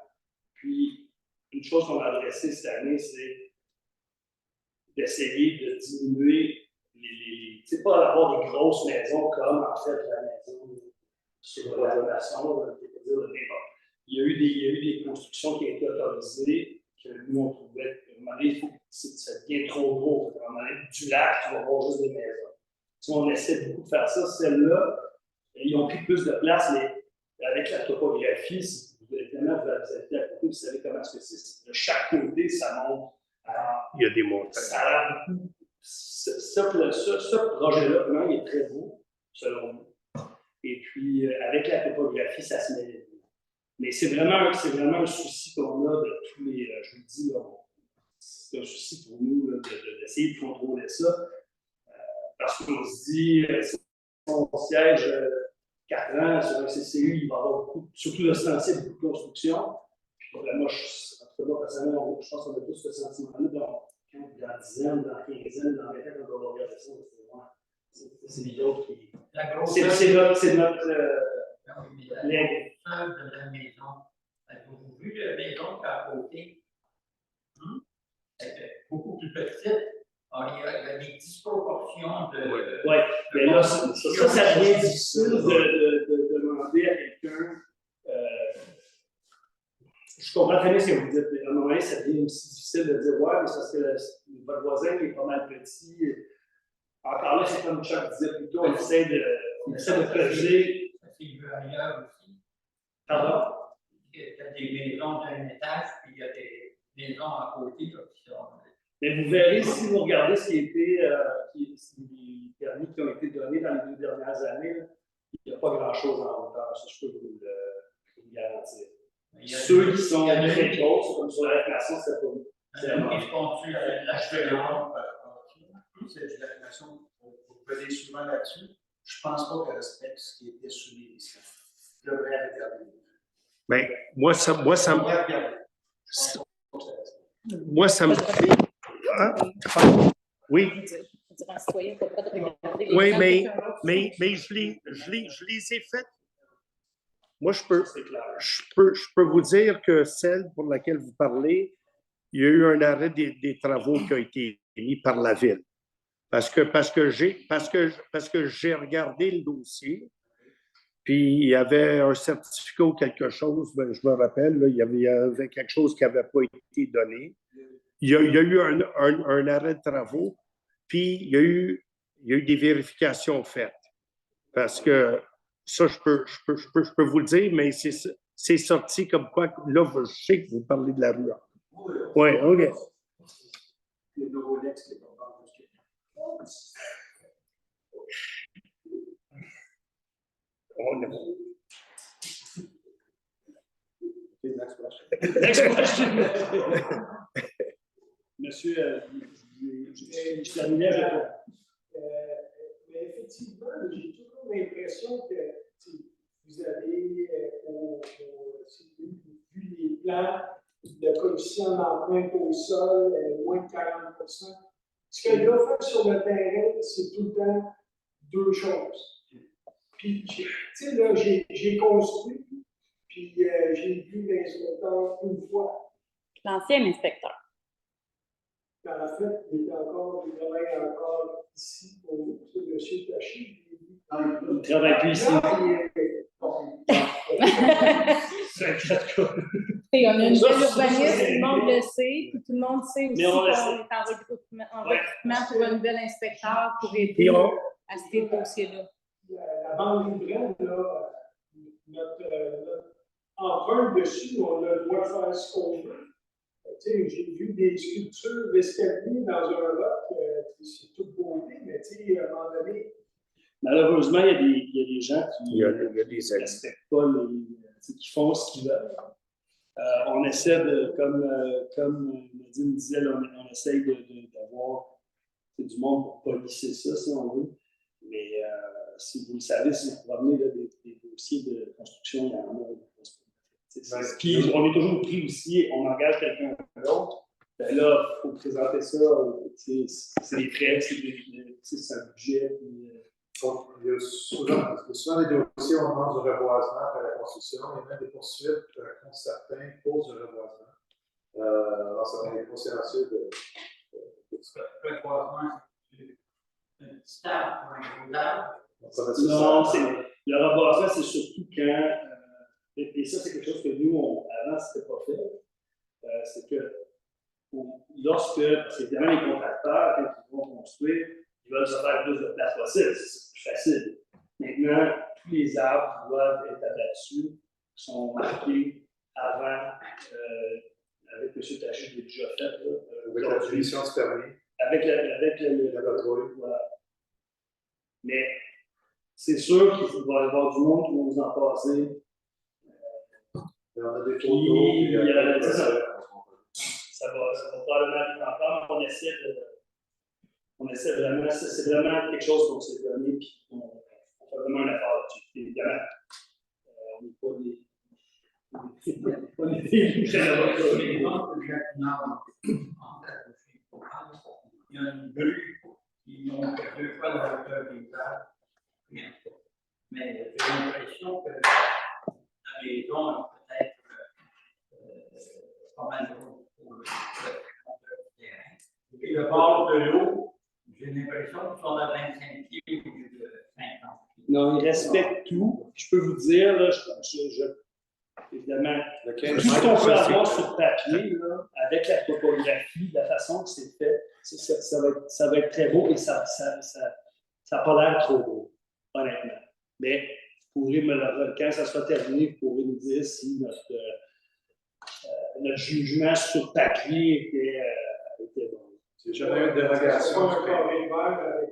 Puis, une chose qu'on a adressée cette année, c'est d'essayer de diminuer tu sais, pas avoir des grosses maisons comme, en fait, la maison sur la donation, il y a eu des constructions qui ont été autorisées, que nous, on trouvait, à un moment donné, il faut que ça devient trop gros. À un moment donné, du lac, tu vas voir juste des maisons. Si on essaie beaucoup de faire ça, celles-là, ils ont pris plus de place, mais avec la topographie, si vous habitez à côté, vous savez comment c'est. De chaque côté, ça monte. Alors, Il y a des montagnes. ça a l'air beaucoup. Ce projet-là, vraiment, il est très beau, selon nous. Et puis, avec la topographie, ça se met. Mais c'est vraiment un souci qu'on a de tous les. Je vous le dis, là, c'est un souci pour nous d'essayer de contrôler ça. Parce qu'on se dit, si on siège 4 ans sur un CCU, il va y avoir beaucoup, surtout de sensible, beaucoup de construction. Puis, moi, personnellement, je pense qu'on a tous ce sentiment-là dans 10 ans, dans 15 ans, dans 20 ans, quand on va regarder ça. C'est les autres qui. C'est notre. La de la maison. Avez-vous vu la maison qui est à côté? Elle est beaucoup plus petite. Alors, il y a des disproportions de. Oui, mais là, ça devient difficile de demander à quelqu'un. Je comprends très bien ce que vous dites, mais à un moment donné, ça devient aussi difficile de dire ouais, mais c'est parce que votre voisin est pas mal petit. Encore là, c'est comme Chuck disait plus tôt, on essaie de peser. Il veut ailleurs aussi. Pardon? Il y a des maisons d'un étage, puis il y a des maisons à côté là, qui sont Mais vous verrez, si vous regardez ce qui a été, les permis qui ont été donnés dans les 2 dernières années, là, il n'y a pas grand-chose en hauteur. Ça, je peux vous le garantir. Ceux qui sont très grosses, comme sur la reclamation, c'est pas nous. C'est vraiment qui continue à l'acheter. C'est de l'affirmation, vous venez souvent là-dessus. Je ne pense pas qu'elle respecte ce qui était sous les listes. Je devrais regarder. Ben, moi, ça me fait. Hein? Oui. Oui, mais je les ai faites. Moi, je peux vous dire que celle pour laquelle vous parlez, il y a eu un arrêt des travaux qui a été émis par la Ville. Parce que j'ai regardé le dossier, puis il y avait un certificat ou quelque chose, ben, je me rappelle, là, il y avait quelque chose qui n'avait pas été donné. Il y a eu un arrêt de travaux, puis il y a eu des vérifications faites. Parce que ça, je peux vous le dire, mais c'est sorti comme quoi, là, je sais que vous parlez de la rue. Oui, OK. Les nouveaux lettres, c'est pas Next question. Monsieur, je terminais avec toi. Mais effectivement, j'ai toujours l'impression que vous avez vu les plans de coefficient d'empreinte au sol, moins de 40%. Ce que là, fait sur le terrain, c'est tout le temps 2 choses. Puis, tu sais, là, j'ai construit, puis j'ai vu l'inspecteur une fois. L'ancien inspecteur. En fait, il travaille encore ici pour nous, c'est M. Taché. Il ne travaille plus ici. Et on a une nouvelle urbaniste, tout le monde le sait, puis tout le monde sait aussi Mais on qu'on le est sait. en recrutement pour un nouvel inspecteur pour aider à ces dossiers-là. La bande livrante, là, notre empreinte dessus, on a le droit de faire ce qu'on veut. J'ai vu des sculptures d'escalier dans un roc, c'est toute beauté, mais à un moment donné. Malheureusement, il y a des gens qui ne respectent pas, qui font ce qu'ils veulent. On essaie de, comme Nadine disait, là, on essaie d'avoir du monde pour policer ça, si on veut. Mais si vous le savez, si vous promenez là, des dossiers de construction, il y en a. Puis on est toujours pris aussi, on engage quelqu'un d'autre. Ben là, il faut présenter ça. C'est des frais, c'est un budget. Il y a souvent des dossiers, on demande du reboisement à la construction. Il y a même des poursuites contre certains pour du reboisement. Alors, ça va être consciencieux de ça. Le reboisement, c'est une stable pour un gros arbre. Non, le reboisement, c'est surtout quand. Et ça, c'est quelque chose que nous, avant, ce n'était pas fait. C'est que lorsque, évidemment, les contracteurs, quand ils vont construire, ils veulent se faire plus de place possible. C'est plus facile. Maintenant, tous les arbres qui doivent être abattus sont marqués avant, avec M. Taché, qui est déjà fait. Avec la définition du permis. Avec le patrouille. Voilà. Mais c'est sûr qu'il va y avoir du monde qui va vous en passer. On a des photos. Ça va probablement être encore, mais on essaie vraiment, c'est vraiment quelque chose qu'on s'est donné, puis on fait vraiment un effort là-dessus. Évidemment, on n'est pas des. Il y a une grue qui monte 2 fois la hauteur des arbres. Mais j'ai l'impression que la maison a peut-être pas mal de route pour le terrain. Et puis le bord de l'eau, j'ai l'impression qu'ils sont à 25 pieds au lieu de 50 pieds. Non, ils respectent tout. Je peux vous dire, là, évidemment, tout ce qu'on peut avoir sur papier, là, avec la topographie, la façon que c'est fait, ça va être très beau et ça n'a pas l'air trop beau, honnêtement. Mais vous pourrez quand ça sera terminé, vous pourrez nous dire si notre jugement sur papier était bon. jamais eu de dérogation. C'est pas un carré vert avec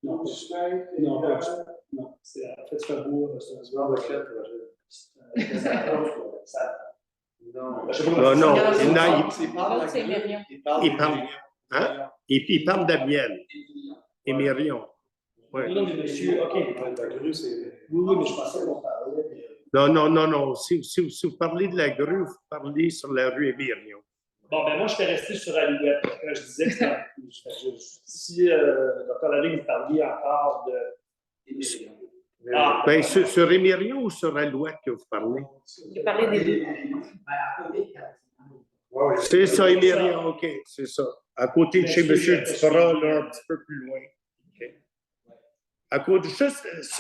Non, 12 mètres. non, non. En fait, c'est un beau. C'est un Tu parles de quel projet? Non. Non, non, L'autre, c'est Mérion. il parle d'Amiel. Émerion. Ouais. Non, mais monsieur, OK. La grue, c'est. Oui, mais je pensais qu'on parlait. Non. Si vous parlez de la grue, vous parlez sur la rue Émerion. Bon, ben moi, j'étais resté sur Alouette. Quand je disais que si Dr. Lavigne, vous parliez encore de. Ah, Ben, sur Émerion ou sur Alouette que vous parlez? J'ai parlé des deux. Ouais, C'est ça, Émerion, OK, c'est ça. À côté de chez M. Duprat, là, un petit peu plus loin. OK. À côté, ça,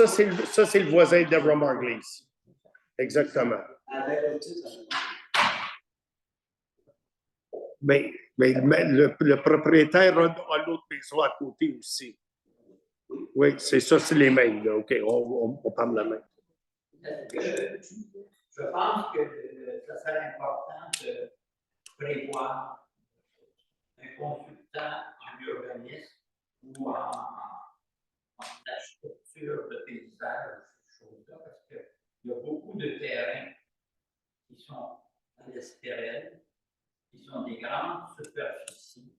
c'est le voisin de Deborah Marglis. Exactement. Mais le propriétaire a l'autre maison à côté aussi. Oui, c'est ça, c'est les mêmes. Là. OK, on parle de la même. Je pense que ça serait important de prévoir un consultant en urbanisme ou en architecture de paysage, ces choses-là, parce qu'il y a beaucoup de terrains qui sont à l'estérel, qui sont des grandes superficies.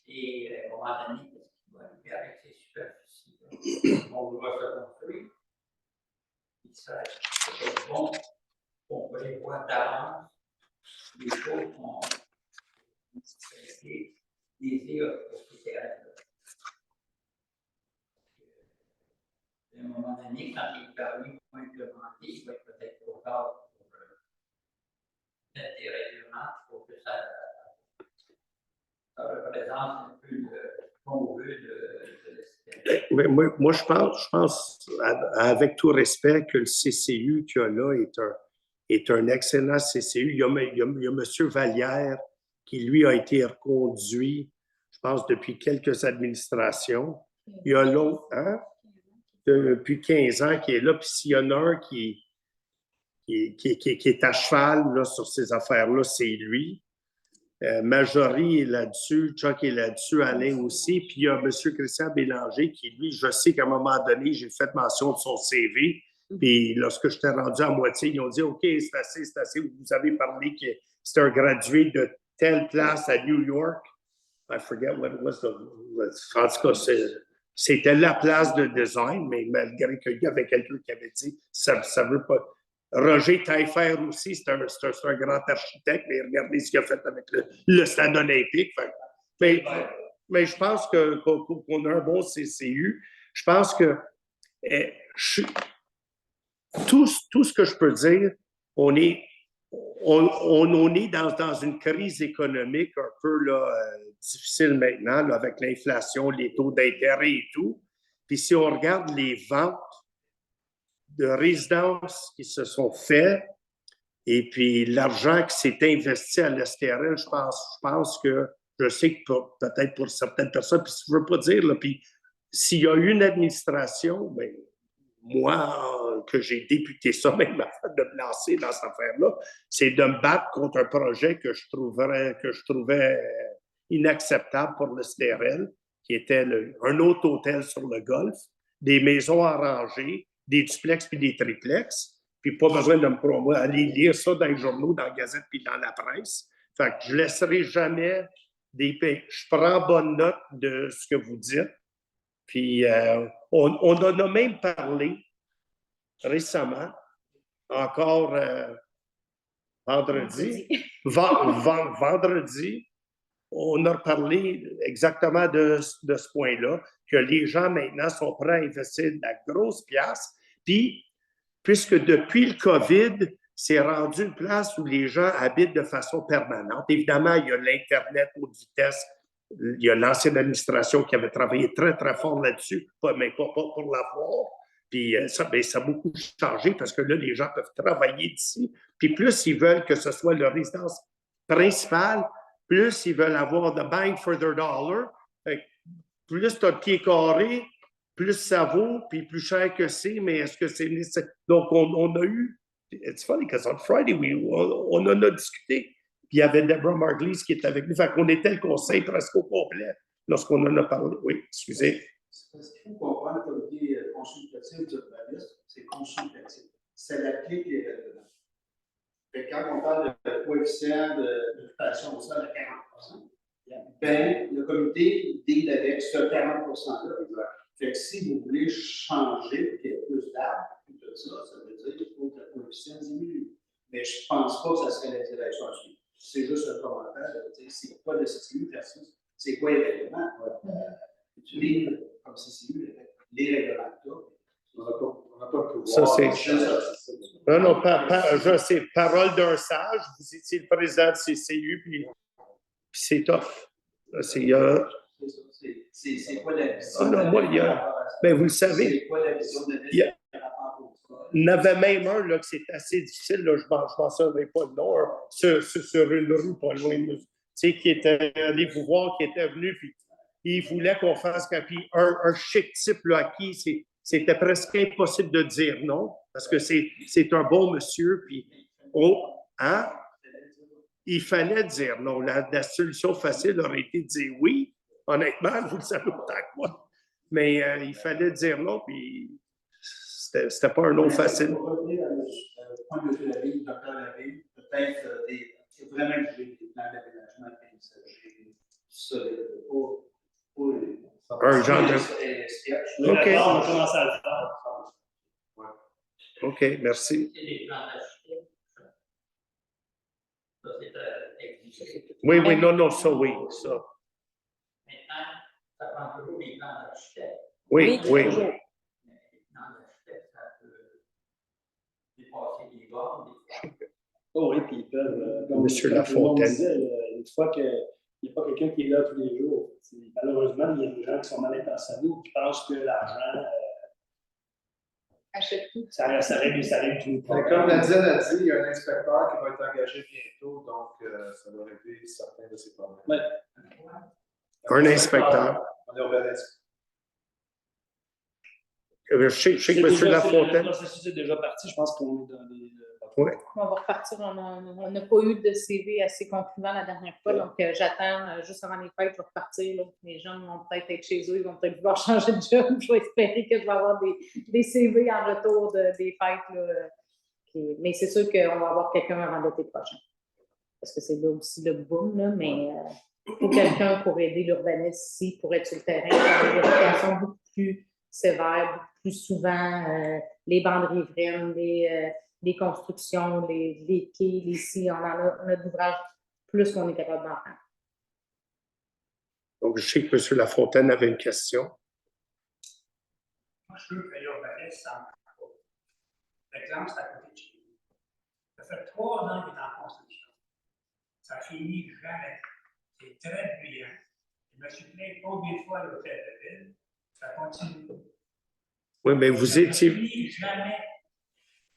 Et à un moment donné, qu'est-ce qui va arriver avec ces superficies-là? On doit se construire. Ça serait bon qu'on prévoit d'avance les choses qu'on désire pour ces terrains-là. À un moment donné, quand les permis vont être demandés, il va être peut-être trop tard pour l'intérêt du rang, pour que ça représente un peu le convoi de l'espèce. Moi, je pense, avec tout respect, que le CCU qu'il y a là est un excellent CCU. Il y a M. Vallière qui, lui, a été reconduit, je pense, depuis quelques administrations. Il y a l'autre, hein, depuis 15 ans qui est là. Puis s'il y en a un qui est à cheval là, sur ces affaires-là, c'est lui. Majorie est là-dessus, Chuck est là-dessus, Alain aussi. Puis il y a M. Christian Bélanger qui, lui, je sais qu'à un moment donné, j'ai fait mention de son CV. Puis lorsque j'étais rendu à moitié, ils ont dit OK, c'est assez. Vous avez parlé que c'est un gradué de telle place à New York. I forget what it was. En tout cas, c'était la place de design, mais malgré qu'il y avait quelqu'un qui avait dit ça veut pas. Roger Taillefer aussi, c'est un grand architecte, mais regardez ce qu'il a fait avec le stade olympique. Mais je pense qu'on a un bon CCU. Je pense que tout ce que je peux dire, on est dans une crise économique un peu là, difficile maintenant, là, avec l'inflation, les taux d'intérêt et tout. Puis si on regarde les ventes de résidences qui se sont faites et puis l'argent qui s'est investi à l'estérel, je pense que je sais que peut-être pour certaines personnes, puis je ne veux pas dire, là, puis s'il y a eu une administration, bien, moi, que j'ai débuté ça même de me lancer dans cette affaire-là, c'est de me battre contre un projet que je trouvais inacceptable pour le STRL, qui était un autre hôtel sur le golfe, des maisons arrangées, des duplex puis des triplex, puis pas besoin de me aller lire ça dans les journaux, dans la Gazette puis dans la presse. Fait que je laisserai jamais je prends bonne note de ce que vous dites. Puis on en a même parlé récemment, encore vendredi. Vendredi, on a parlé exactement de ce point-là, que les gens maintenant sont prêts à investir de la grosse pièce. Puis, puisque depuis le COVID, c'est rendu une place où les gens habitent de façon permanente. Évidemment, il y a l'Internet haute vitesse. Il y a l'ancienne administration qui avait travaillé très, très fort là-dessus, mais pas pour l'avoir. Puis ça a beaucoup changé parce que là, les gens peuvent travailler d'ici. Puis plus ils veulent que ce soit leur résidence principale, plus ils veulent avoir de bang for their dollar. Plus tu as de pieds carrés, plus ça vaut, puis plus cher que c'est, mais est-ce que c'est nécessaire? Donc, on a eu... It's funny because on Friday, on en a discuté. Puis il y avait Deborah Marglis qui était avec nous. Fait qu'on était le conseil presque au complet lorsqu'on en a parlé. Oui, excusez. Parce qu'il faut comprendre le comité consultatif d'urbanisme, c'est consultatif. C'est la clé qui est là-dedans. Fait que quand on parle de coefficient d'occupation au sol à 40 ben, le comité deal avec ce 40%-là. Fait que si vous voulez changer, qu'il y ait plus d'arbres, tout ça, ça veut dire qu'il faut que le coefficient diminue. Mais je ne pense pas que ça serait la direction à suivre. C'est juste un commentaire de dire c'est quoi le CCU versus c'est quoi les règlements. Utiliser comme CCU les règlements que On n'a pas le pouvoir. Ça, c'est. Non, je sais, parole d'un sage, vous étiez le président de CCU, puis c'est tough. C'est quoi la vision? Ah non, moi, il y a. Ben, vous le savez. C'est quoi la vision de Il y en avait même un là, que c'est assez difficile, là, je ne m'en souviendrai pas le nom, sur une rue pas loin de nous. Tu sais, qui était allé vous voir, qui était venu, puis il voulait qu'on fasse un chic type là, à qui c'était presque impossible de dire non, parce que c'est un bon monsieur, puis il fallait dire non. La solution facile aurait été de dire oui. Honnêtement, vous le savez autant que moi. Mais il fallait dire non, puis c'était pas un non facile. Pour revenir à le point de vue de la ville, docteur Lavigne, peut-être vraiment que j'ai des plans d'aménagement paysager, Un genre de. OK. On commence à le faire. OK, merci. C'est des plans d'architecte. Ça, c'est exigé. Oui, non, ça, oui, ça. Maintenant, ça prend toujours des plans d'architecte. Oui. Mais les plans d'architecte, ça peut dépasser les bornes. Oh oui, puis ils peuvent. Monsieur Lafontaine. Disait, une fois qu'il n'y a pas quelqu'un qui est là tous les jours, malheureusement, il y a des gens qui sont mal intentionnés qui pensent que l'argent. Achète tout. Ça règle tout. Comme Nadine a dit, il y a un inspecteur qui va être engagé bientôt, donc ça va régler certains de ces problèmes. Ouais. Un inspecteur. En urbanisme. Je sais que M. Lafontaine. Le processus est déjà parti, je pense qu'on est dans les. Oui. On va repartir. On n'a pas eu de CV assez concluant la dernière fois, donc j'attends juste avant les fêtes, je vais repartir. Là. Les gens vont peut-être être chez eux, ils vont peut-être vouloir changer de job. Je vais espérer que je vais avoir des CV en retour des fêtes. Là, mais c'est sûr qu'on va avoir quelqu'un avant l'été prochain. Parce que c'est là aussi le boom, là, mais il faut quelqu'un pour aider l'urbanisme ici, pour être sur le terrain, faire des vérifications beaucoup plus sévères, beaucoup plus souvent, les bandes riveraines, les constructions, les quais, les si, on a de l'ouvrage plus qu'on est capable d'en faire. Donc, je sais que M. Lafontaine avait une question. Moi, je veux que l'urbanisme s'en marche pas. L'exemple, c'est à côté de chez nous. Ça fait 3 ans qu'il est en construction. Ça finit jamais. C'est très brillant. Je me suis plaint combien de fois à l'hôtel de ville. Ça continue. Oui, mais vous étiez. Jamais.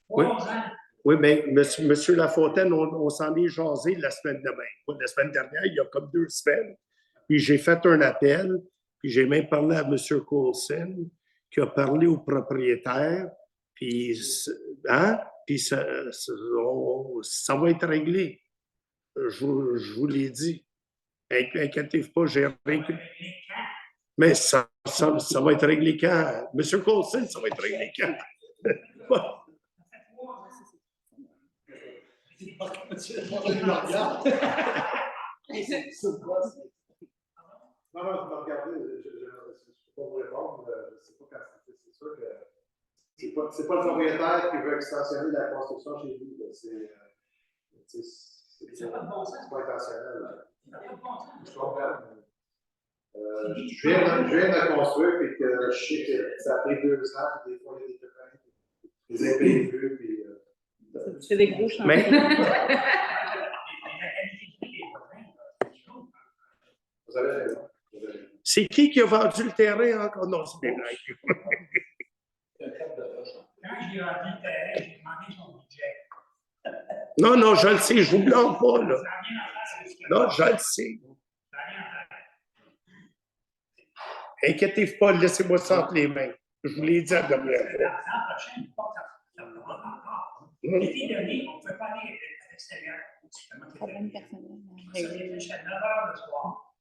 Oui. Oui, mais M. Lafontaine, on s'en est jasé la semaine la semaine dernière, il y a comme 2 semaines. Puis j'ai fait un appel, puis j'ai même parlé à M. Coulson, qui a parlé au propriétaire, puis, puis ça va être réglé. Je vous l'ai dit. Inquiétez-vous pas, j'ai rien. Mais ça va être réglé quand? M. Coulson, ça va être réglé quand? Non, je vais regarder, je ne peux pas vous répondre, je ne sais pas quand c'est sûr que c'est pas le propriétaire qui veut extensionner la construction chez lui. C'est pas intentionnel. Je comprends. Je viens de construire, puis que je sais que ça a pris 2 ans, puis des fois, il y a des imprévus, puis. C'est des gros chantiers. Vous avez raison. C'est qui a vendu le terrain encore? Non, c'est des blagues. Quand j'ai vendu le terrain, j'ai demandé son budget. Non, je le sais, je vous blâme pas, là. Non, je le sais. Inquiétez-vous pas, laissez-moi ça entre les mains. Je vous l'ai dit à la dernière fois. L'été dernier, on ne pouvait pas aller à l'extérieur. problème personnel. Ça finit à 9 h le soir.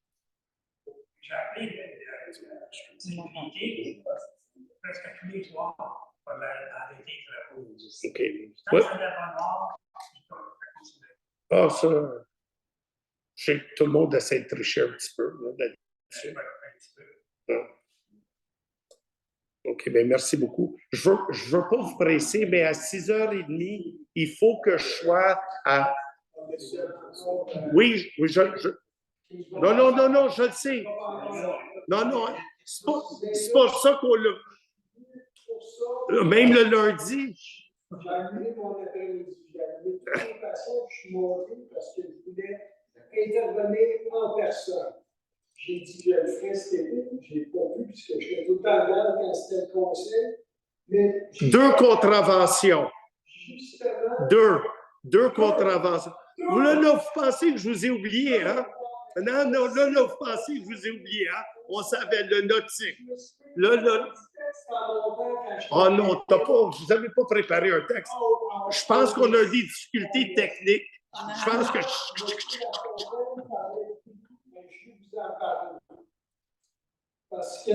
J'ai appelé le comité presque tous les soirs pour arrêter le travaux. OK. Tant Ouais. que ça n'avait pas mort, il faut continuer. Ah, ça, je sais que tout le monde essaie de tricher un petit peu là, là-dessus. Un petit peu. Ouais. OK, bien, merci beaucoup. Je veux pas vous presser, mais à 6h30, il faut que je sois à... Oui, oui, Non, je le sais. Non, c'est pas ça qu'on l'a... Même le lundi. J'ai annulé mon après-midi. J'ai annulé toutes les façons que je suis monté parce que je voulais intervenir en personne. J'ai dit que je le ferais cet été. Je n'ai pas pu puisque j'étais tout le temps là quand c'était le conseil. Mais 2 contraventions. justement, 2 contraventions. Là, vous pensez que je vous ai oublié, hein? Non, là, vous pensez que je vous ai oublié, hein? On savait le nautique. Là. Oh non, vous n'avez pas préparé un texte. Je pense qu'on a des difficultés techniques. Je pense que... Parce que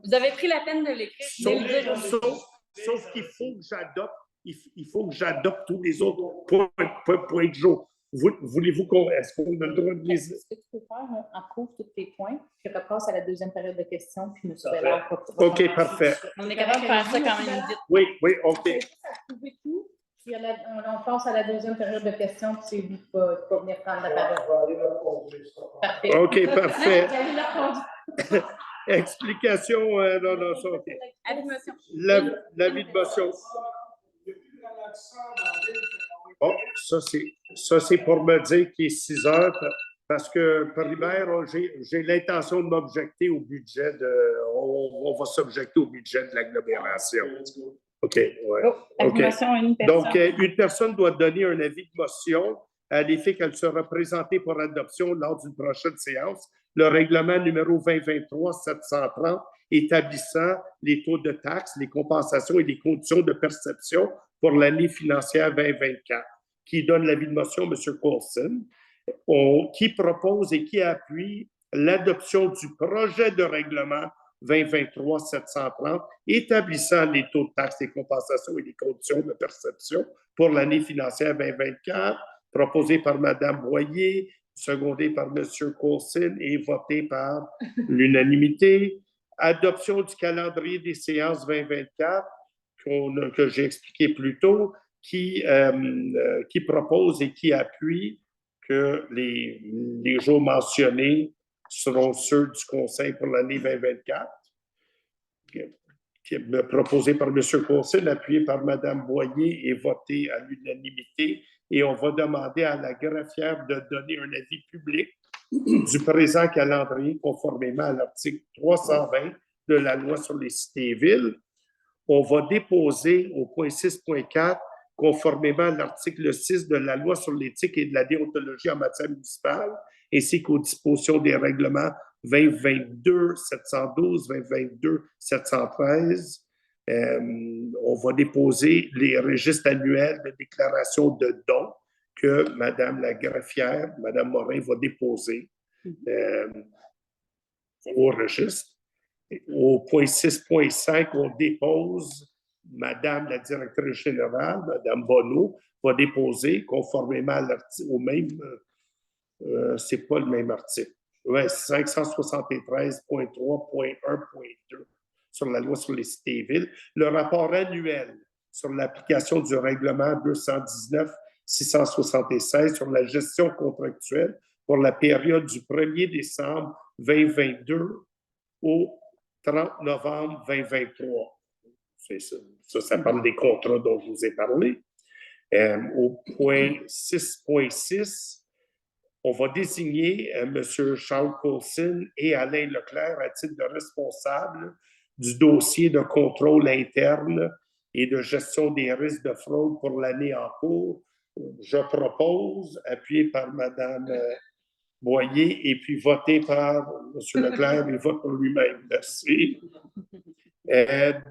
Vous avez pris la peine de l'écrire. Sauf qu'il faut que j'adopte tous les autres points de jour. Voulez-vous qu'on... Est-ce qu'on a le droit de les... Ce que tu peux faire, approuve tous tes points, puis repasse à la deuxième période de questions, puis M. Bellard va... OK, parfait. On est capable de faire ça quand même vite. Oui, OK. Approuver tout, puis on passe à la deuxième période de questions, puis c'est lui qui va venir prendre la parole. Parfait. OK, parfait. Vous allez la conduire. Explication, non, ça, OK. Avis de motion. L'avis de motion. Oh, ça, c'est pour me dire qu'il est 6 heures, parce que par hiver, j'ai l'intention de m'objecter au budget on va s'objecter au budget de l'agglomération. OK, ouais. OK. Donc, une personne doit donner un avis de motion à l'effet qu'elle sera présentée pour adoption lors d'une prochaine séance. Le règlement numéro 2023-730 établissant les taux de taxes, les compensations et les conditions de perception pour l'année financière 2024, qui donne l'avis de motion, M. Coulson, qui propose et qui appuie l'adoption du projet de règlement 2023-730 établissant les taux de taxes, les compensations et les conditions de perception pour l'année financière 2024, proposé par Mme Boyer, secondé par M. Coulson et voté par l'unanimité. Adoption du calendrier des séances 2024 que j'ai expliqué plus tôt, qui propose et qui appuie que les jours mentionnés seront ceux du Conseil pour l'année 2024, qui est proposé par M. Coulson, appuyé par Mme Boyer et voté à l'unanimité. Et on va demander à la greffière de donner un avis public du présent calendrier conformément à l'article 320 de la loi sur les cités et villes. On va déposer au point 6.4, conformément à l'article 6 de la loi sur l'éthique et de la déontologie en matière municipale, ainsi qu'aux dispositions des règlements 2022-712, 2022-713. On va déposer les registres annuels de déclaration de dons que Mme la greffière, Mme Morin, va déposer au registre. Au point 6.5, on dépose, Mme la directrice générale, Mme Bonneau, va déposer, conformément à au même, c'est pas le même article, 573.3.1.2 sur la loi sur les cités et villes, le rapport annuel sur l'application du règlement 219-676 sur la gestion contractuelle pour la période du 1er décembre 2022 au 30 novembre 2023. C'est ça. Ça parle des contrats dont je vous ai parlé. Au point 6.6, on va désigner M. Charles Coulson et Alain Leclerc à titre de responsables du dossier de contrôle interne et de gestion des risques de fraude pour l'année en cours. Je propose, appuyé par Mme Boyer et puis voté par M. Leclerc, il vote pour lui-même. Merci.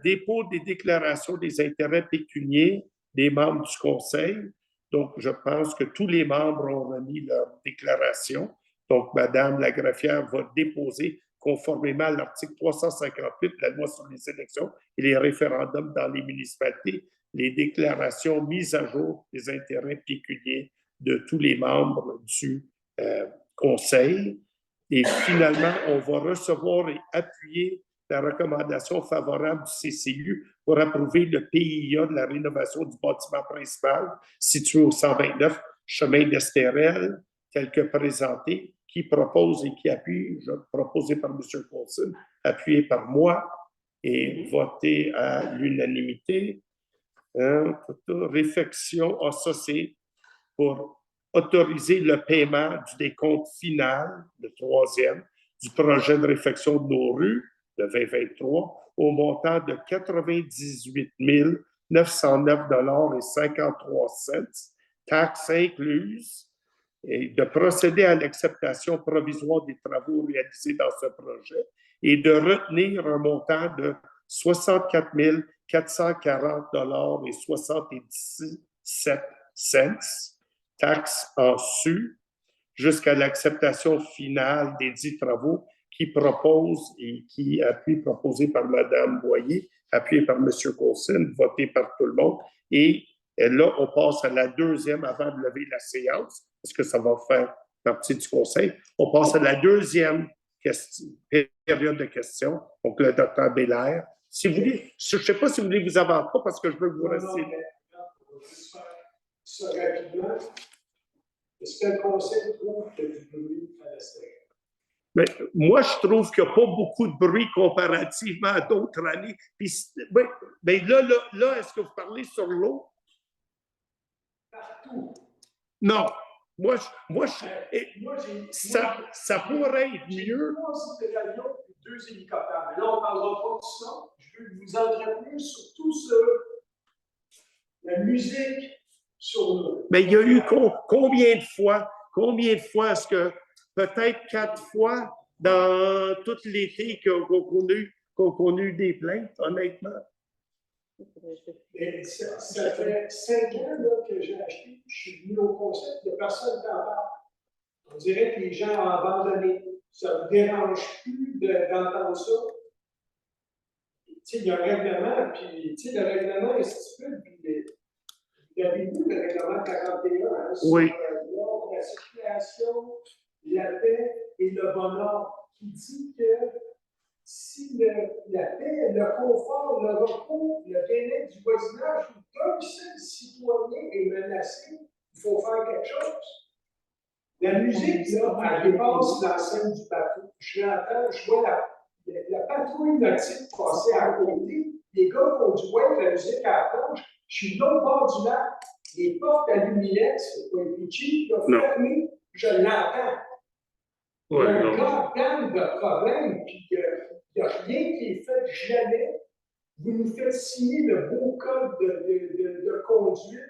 Dépôt des déclarations des intérêts pécuniaires des membres du conseil. Donc, je pense que tous les membres ont remis leur déclaration. Donc, Mme la greffière va déposer, conformément à l'article 358 de la loi sur les élections et les référendums dans les municipalités, les déclarations mises à jour des intérêts pécuniaires de tous les membres du conseil. Et finalement, on va recevoir et appuyer la recommandation favorable du CCU pour approuver le PIA de la rénovation du bâtiment principal situé au 129 chemin d'Estérel, tel que présenté, qui propose et qui appuie, proposé par M. Coulson, appuyé par moi et voté à l'unanimité. Réflexion, ça c'est pour autoriser le paiement du décompte final, le troisième, du projet de réfection de nos rues, de 2023, au montant de 98 909,53 $, taxes incluses, et de procéder à l'acceptation provisoire des travaux réalisés dans ce projet et de retenir un montant de 64 440,77 $, taxes en su, jusqu'à l'acceptation finale des 10 travaux qui proposent et qui appuient, proposés par Mme Boyer, appuyé par M. Coulson, voté par tout le monde. Et là, on passe à la deuxième avant de lever la séance, parce que ça va faire partie du conseil. On passe à la deuxième période de questions. Donc, le Dr. Bélair. Si vous voulez, je ne sais pas si vous voulez vous avancer, parce que je veux que vous restiez. Ça rapidement. Est-ce que le conseil trouve qu'il y a du bruit à l'extérieur? Mais moi, je trouve qu'il n'y a pas beaucoup de bruit comparativement à d'autres années. Puis, mais là, est-ce que vous parlez sur l'eau? Partout. Non. Ça pourrait être mieux. J'ai 3 hydravions et 2 hélicoptères. Mais là, on ne parlera pas de ça. Je veux vous entretenir surtout sur la musique sur l'eau. Mais il y a eu combien de fois est-ce que peut-être 4 fois dans tout l'été qu'on a eu des plaintes, honnêtement? Et ça fait 5 ans là, que j'ai acheté, je suis venu au conseil, il n'y a personne qui en parle. On dirait que les gens ont abandonné. Ça ne vous dérange plus d'entendre ça. Tu sais, il y a un règlement, puis tu sais, le règlement est stipule, puis il y avait vu le règlement 41, hein, oui. Sur la circulation, la paix et le bonheur, qui dit que si la paix, le confort, le repos, le bien-être du voisinage d'un seul citoyen est menacé, il faut faire quelque chose. La musique, là, elle dépasse l'enceinte du bateau. Je l'entends, je vois la patrouille nautique passer à côté. Les gars font du web, la musique à la planche. Je suis de l'autre bord du lac. Les portes à lumière, c'est pas un pitchy, fermé, je l'entends. Il y a un gamme de problèmes, puis il n'y a rien qui est fait jamais. Vous nous faites signer le beau code de conduite.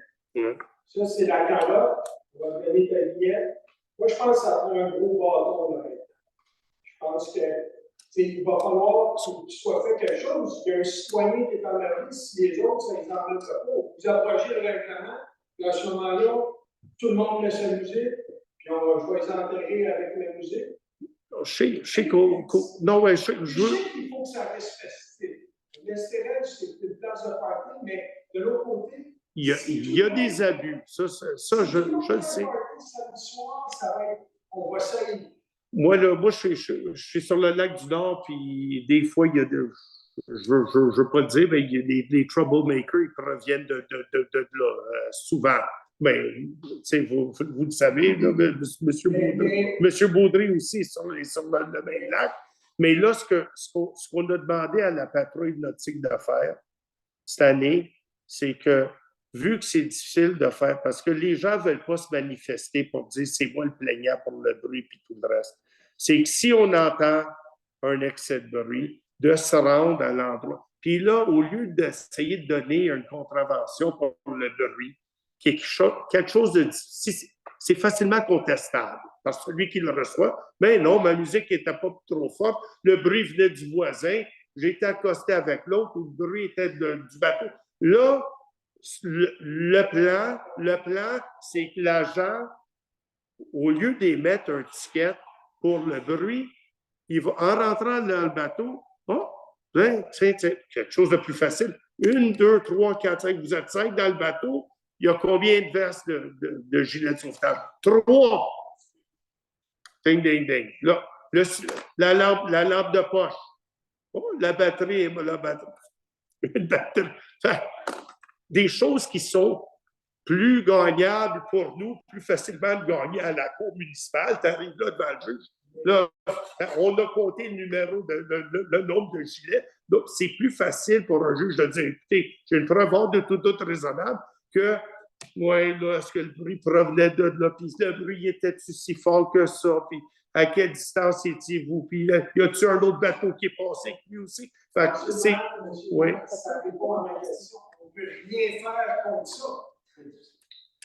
Ça, c'est la calotte. On va donner ta liette. Moi, je pense que ça prend un gros bâton là maintenant. Je pense qu'il va falloir qu'il soit fait quelque chose. Il y a un citoyen qui est en avis, si les autres, ça ne les enlève pas. Vous approchez le règlement, puis à ce moment-là, tout le monde laisse la musique, puis je vais les enterrer avec la musique. Je sais qu'on. Non, ouais, je sais qu'il faut que ça reste festif. L'Estérel, c'est une place de party, mais de l'autre côté, il y a des abus. Ça je le sais. Moi, je suis sur le lac du Nord, puis des fois, il y a je ne veux pas le dire, mais il y a des troublemakers, ils proviennent de là, souvent. Mais, vous le savez, là, M. Baudry aussi est sur le même lac. Mais là, ce qu'on a demandé à la patrouille nautique de faire cette année, c'est que, vu que c'est difficile de faire, parce que les gens ne veulent pas se manifester pour dire c'est moi le plaignant pour le bruit et tout le reste, c'est que si on entend un excès de bruit, de se rendre à l'endroit. Puis là, au lieu d'essayer de donner une contravention pour le bruit, quelque chose de difficile, c'est facilement contestable par celui qui le reçoit. Mais non, ma musique n'était pas trop forte, le bruit venait du voisin, j'ai été accosté avec l'autre, le bruit était du bateau. Là, Le plan, c'est que l'agent, au lieu d'émettre un ticket pour le bruit, il va, en rentrant dans le bateau, tiens, quelque chose de plus facile. 1, 2, 3, 4, 5, vous êtes 5 dans le bateau, il y a combien de vestes de gilets de sauvetage? 3. Ding, ding, ding. Là, la lampe de poche. Oh, la batterie. Des choses qui sont plus gagnables pour nous, plus facilement de gagner à la cour municipale. Tu arrives là devant le juge. Là, on a compté le nombre de gilets. Donc, c'est plus facile pour un juge de dire, écoutez, j'ai une preuve de tout raisonnable que, ouais, là, est-ce que le bruit provenait de là, puis le bruit était si fort que ça, puis à quelle distance étiez-vous, puis y a-t-il un autre bateau qui est passé avec lui aussi? Fait que c'est... Oui. Ça répond à ma question. On ne peut rien faire contre ça.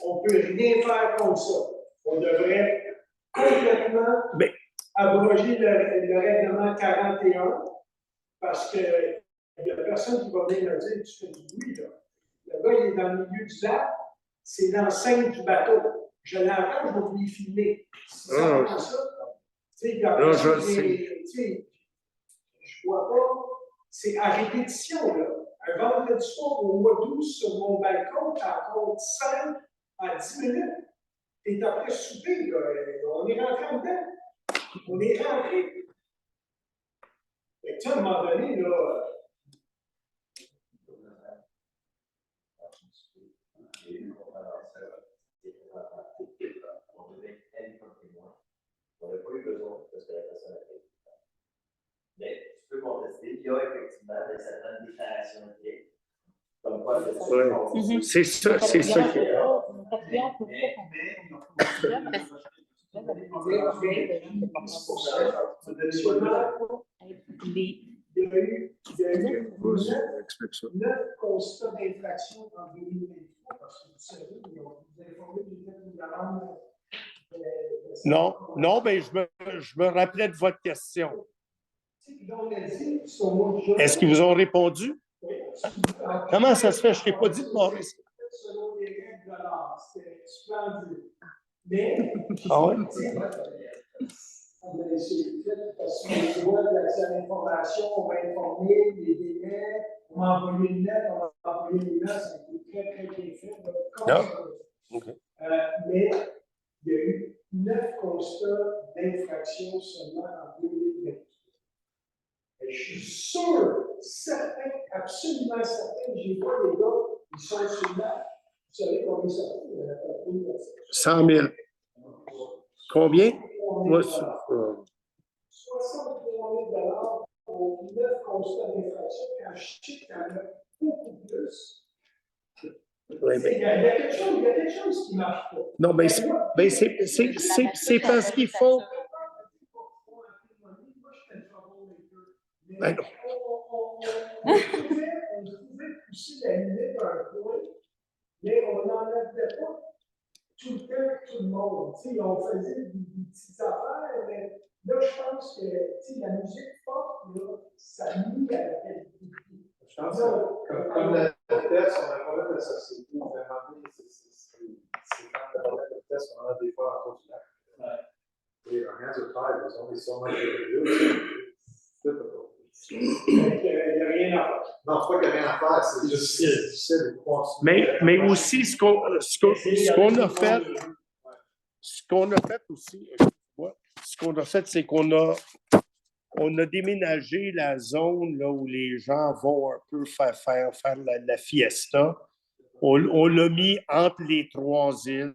On ne peut rien faire contre ça. On devrait complètement abroger le règlement 41 parce qu'il n'y a personne qui va venir me dire tu fais du bruit. Là. Le gars, il est dans le milieu du lac, c'est l'enceinte du bateau. Je l'entends, je vais vous les filmer. Si ça va comme ça, tu sais, je vois pas. C'est à répétition, là. Un vendredi soir au mois d'août, sur mon balcon, tu en comptes 5 à 10 minutes. Et après souper, là, on est rentré en dedans. On est rentré. Et tu sais, à un moment donné, là. On n'a pas eu besoin parce que la personne a fait. Mais tu peux contester, il y a effectivement certaines déclarations clés. Comme quoi, c'est ça. C'est ça qui est. Il y a eu 9 constats d'infraction en 2023 parce que vous savez, ils ont informé des demandes. Non, mais je me rappelais de votre question. Est-ce qu'ils vous ont répondu? Comment ça se fait? Je ne t'ai pas dit de Maurice. Selon les règles de l'art, c'était splendide. Mais, ah ouais? On a essayé parce que les lois d'accès à l'information, on va informer les délais, on va envoyer une lettre, on va envoyer une lettre, ça a été très, très bien fait. Mais il y a eu 9 constats d'infraction seulement en 2023. Et je suis sûr, certain, absolument certain, j'ai vois les gars, ils sont sur là. Vous savez combien ils sont? 100 000. Combien? Moi, 63 000 pour 9 constats d'infraction, quand je sais qu'il y en a beaucoup plus. Oui, il y a quelque chose qui ne marche pas. Non, mais c'est parce qu'il faut. Ben non. On pouvait pousser la limite à un point, mais on n'enlèverait pas tout le temps tout le monde. T'sais, on faisait des petites affaires, mais là, je pense que la musique pop, là, ça nuit à la qualité. Je pense que comme la test, on a pas mal de société, on a demandé, c'est quand on a parlé de test, on a des fois en cause du lac. Et rien de faire, ils ont des sons de il n'y a rien à faire. Non, c'est pas qu'il n'y a rien à faire, c'est juste difficile de croire. Mais aussi, ce qu'on a fait, c'est qu'on a déménagé la zone là, où les gens vont un peu faire la fiesta. On l'a mis entre les 3 îles.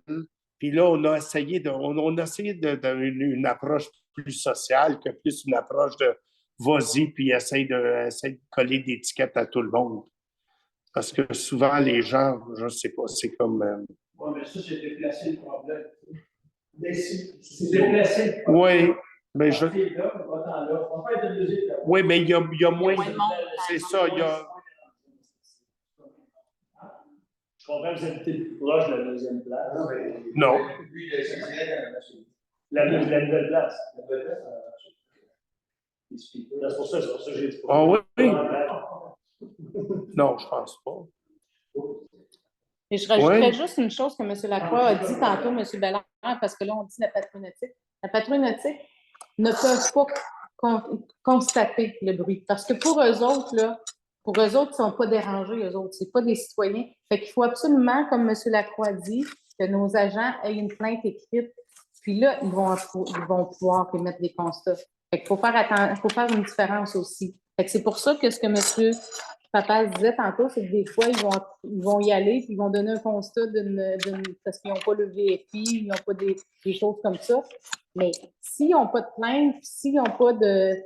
Puis là, on a essayé une approche plus sociale que plus une approche de vas-y, puis essaye de coller des étiquettes à tout le monde. Parce que souvent, les gens, je ne sais pas, c'est comme... Oui, mais ça, c'est déplacer le problème. Mais c'est déplacer. Oui, mais je... Là, oui, mais il y a moins... C'est ça, il y a... Je comprends que vous habitez plus proche de la deuxième place. Non. La nouvelle place. C'est pour ça que j'ai dit. Ah oui? Non, je pense pas. Et je rajouterais Ouais. juste une chose que M. Lacroix a dit tantôt, M. Bellard, parce que là, on dit la patrouille nautique. La patrouille nautique ne peuvent pas constater le bruit. Parce que pour eux autres, là, ils ne sont pas dérangés, eux autres. Ce pas des citoyens. Fait qu'il faut absolument, comme M. Lacroix dit, que nos agents aient une plainte écrite. Puis là, ils vont pouvoir émettre des constats. Fait qu'il faut faire une différence aussi. Fait que c'est pour ça que ce que M. Papa disait tantôt, c'est que des fois, ils vont y aller, puis ils vont donner un constat parce qu'ils n'ont pas le VFI, ils n'ont pas des choses comme ça. Mais s'ils n'ont pas de plainte, s'ils n'ont pas de...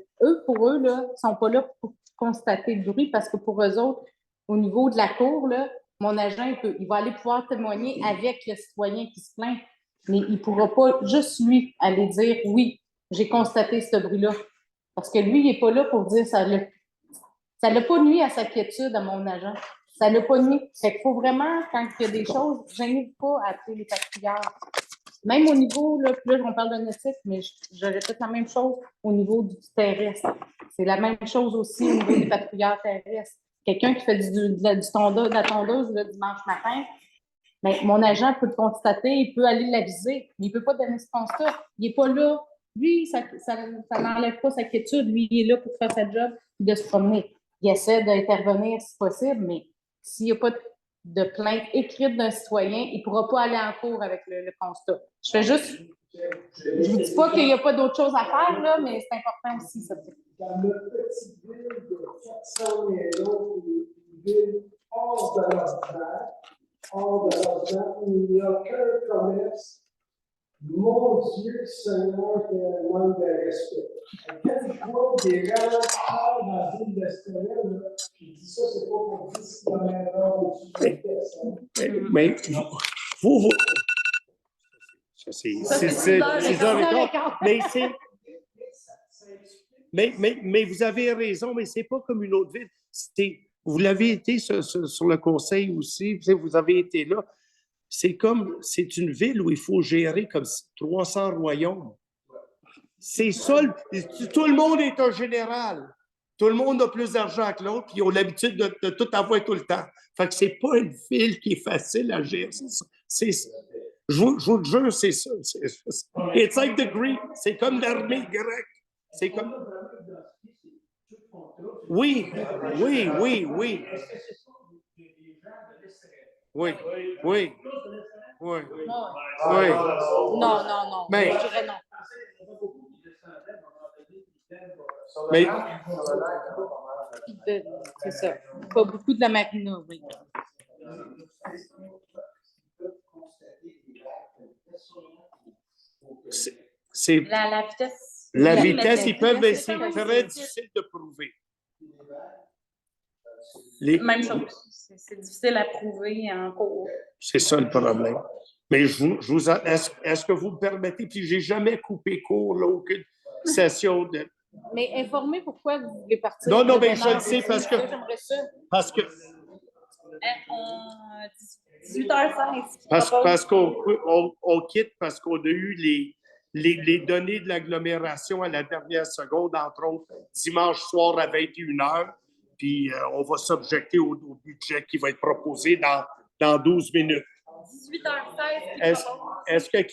Pour eux, là, ils ne sont pas là pour constater le bruit, parce que pour eux autres, au niveau de la cour, là, mon agent, il va aller pouvoir témoigner avec le citoyen qui se plaint, mais il ne pourra pas juste lui aller dire « Oui, j'ai constaté ce bruit-là ». Parce que lui, il n'est pas là pour dire « Ça l'a pas nuit à sa quiétude à mon agent. Ça l'a pas nuit. » Fait qu'il faut vraiment, quand il y a des choses, j'invite pas à appeler les patrouilleurs. Même au niveau, là, puis là, on parle de nautique, mais je répète la même chose au niveau du terrestre. C'est la même chose aussi au niveau des patrouilleurs terrestres. Quelqu'un qui fait de la tondeuse le dimanche matin, bien, mon agent peut le constater, il peut aller l'aviser, mais il ne peut pas donner ce constat. Il n'est pas là. Lui, ça n'enlève pas sa quiétude. Lui, il est là pour faire sa job et de se promener. Il essaie d'intervenir si possible, mais s'il n'y a pas de plainte écrite d'un citoyen, il ne pourra pas aller en cours avec le constat. Je fais juste... Je ne vous dis pas qu'il n'y a pas d'autre chose à faire, là, mais c'est important aussi, ça. Dans notre petite ville de 400 maisons, une ville hors de l'ordinaire, où il n'y a qu'un commerce, mon Dieu Seigneur, quel manque de respect. À quel point des grands parlent dans la ville d'Estérel, je dis ça, c'est pas pour 10 km/h au-dessus de la vitesse. Mais vous... Ça, c'est 6h15. Mais vous avez raison, mais c'est pas comme une autre ville. Vous l'avez été sur le conseil aussi, vous avez été là. C'est une ville où il faut gérer comme 300 royaumes. C'est ça, tout le monde est un général. Tout le monde a plus d'argent que l'autre, puis ils ont l'habitude de tout avoir tout le temps. Fait que c'est pas une ville qui est facile à gérer. Je vous le jure, c'est ça. It's like the Greek. C'est comme l'armée grecque. C'est comme... Oui. Oui. Non. Mais... Je dirais non. Mais... C'est ça. Pas beaucoup de la marina, oui. C'est... La vitesse. La vitesse, ils peuvent, mais c'est très difficile de prouver. Même chose. C'est difficile à prouver en cours. C'est ça le problème. Mais est-ce que vous me permettez, puis j'ai jamais coupé court, là, aucune session de... Mais informez pourquoi vous voulez partir. Non, mais je le sais parce que... Parce que... 18h16. Parce qu'on quitte parce qu'on a eu les données de l'agglomération à la dernière seconde, entre autres, dimanche soir à 21h, puis on va s'objecter au budget qui va être proposé dans 12 minutes. 18h16. Est-ce que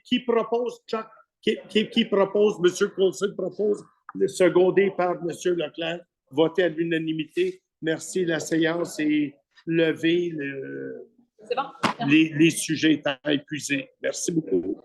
qui propose, Chuck? Qui propose, M. Coulson propose, secondé par M. Leclerc, voté à l'unanimité. Merci, la séance est levée. C'est bon. Les sujets étant épuisés. Merci beaucoup.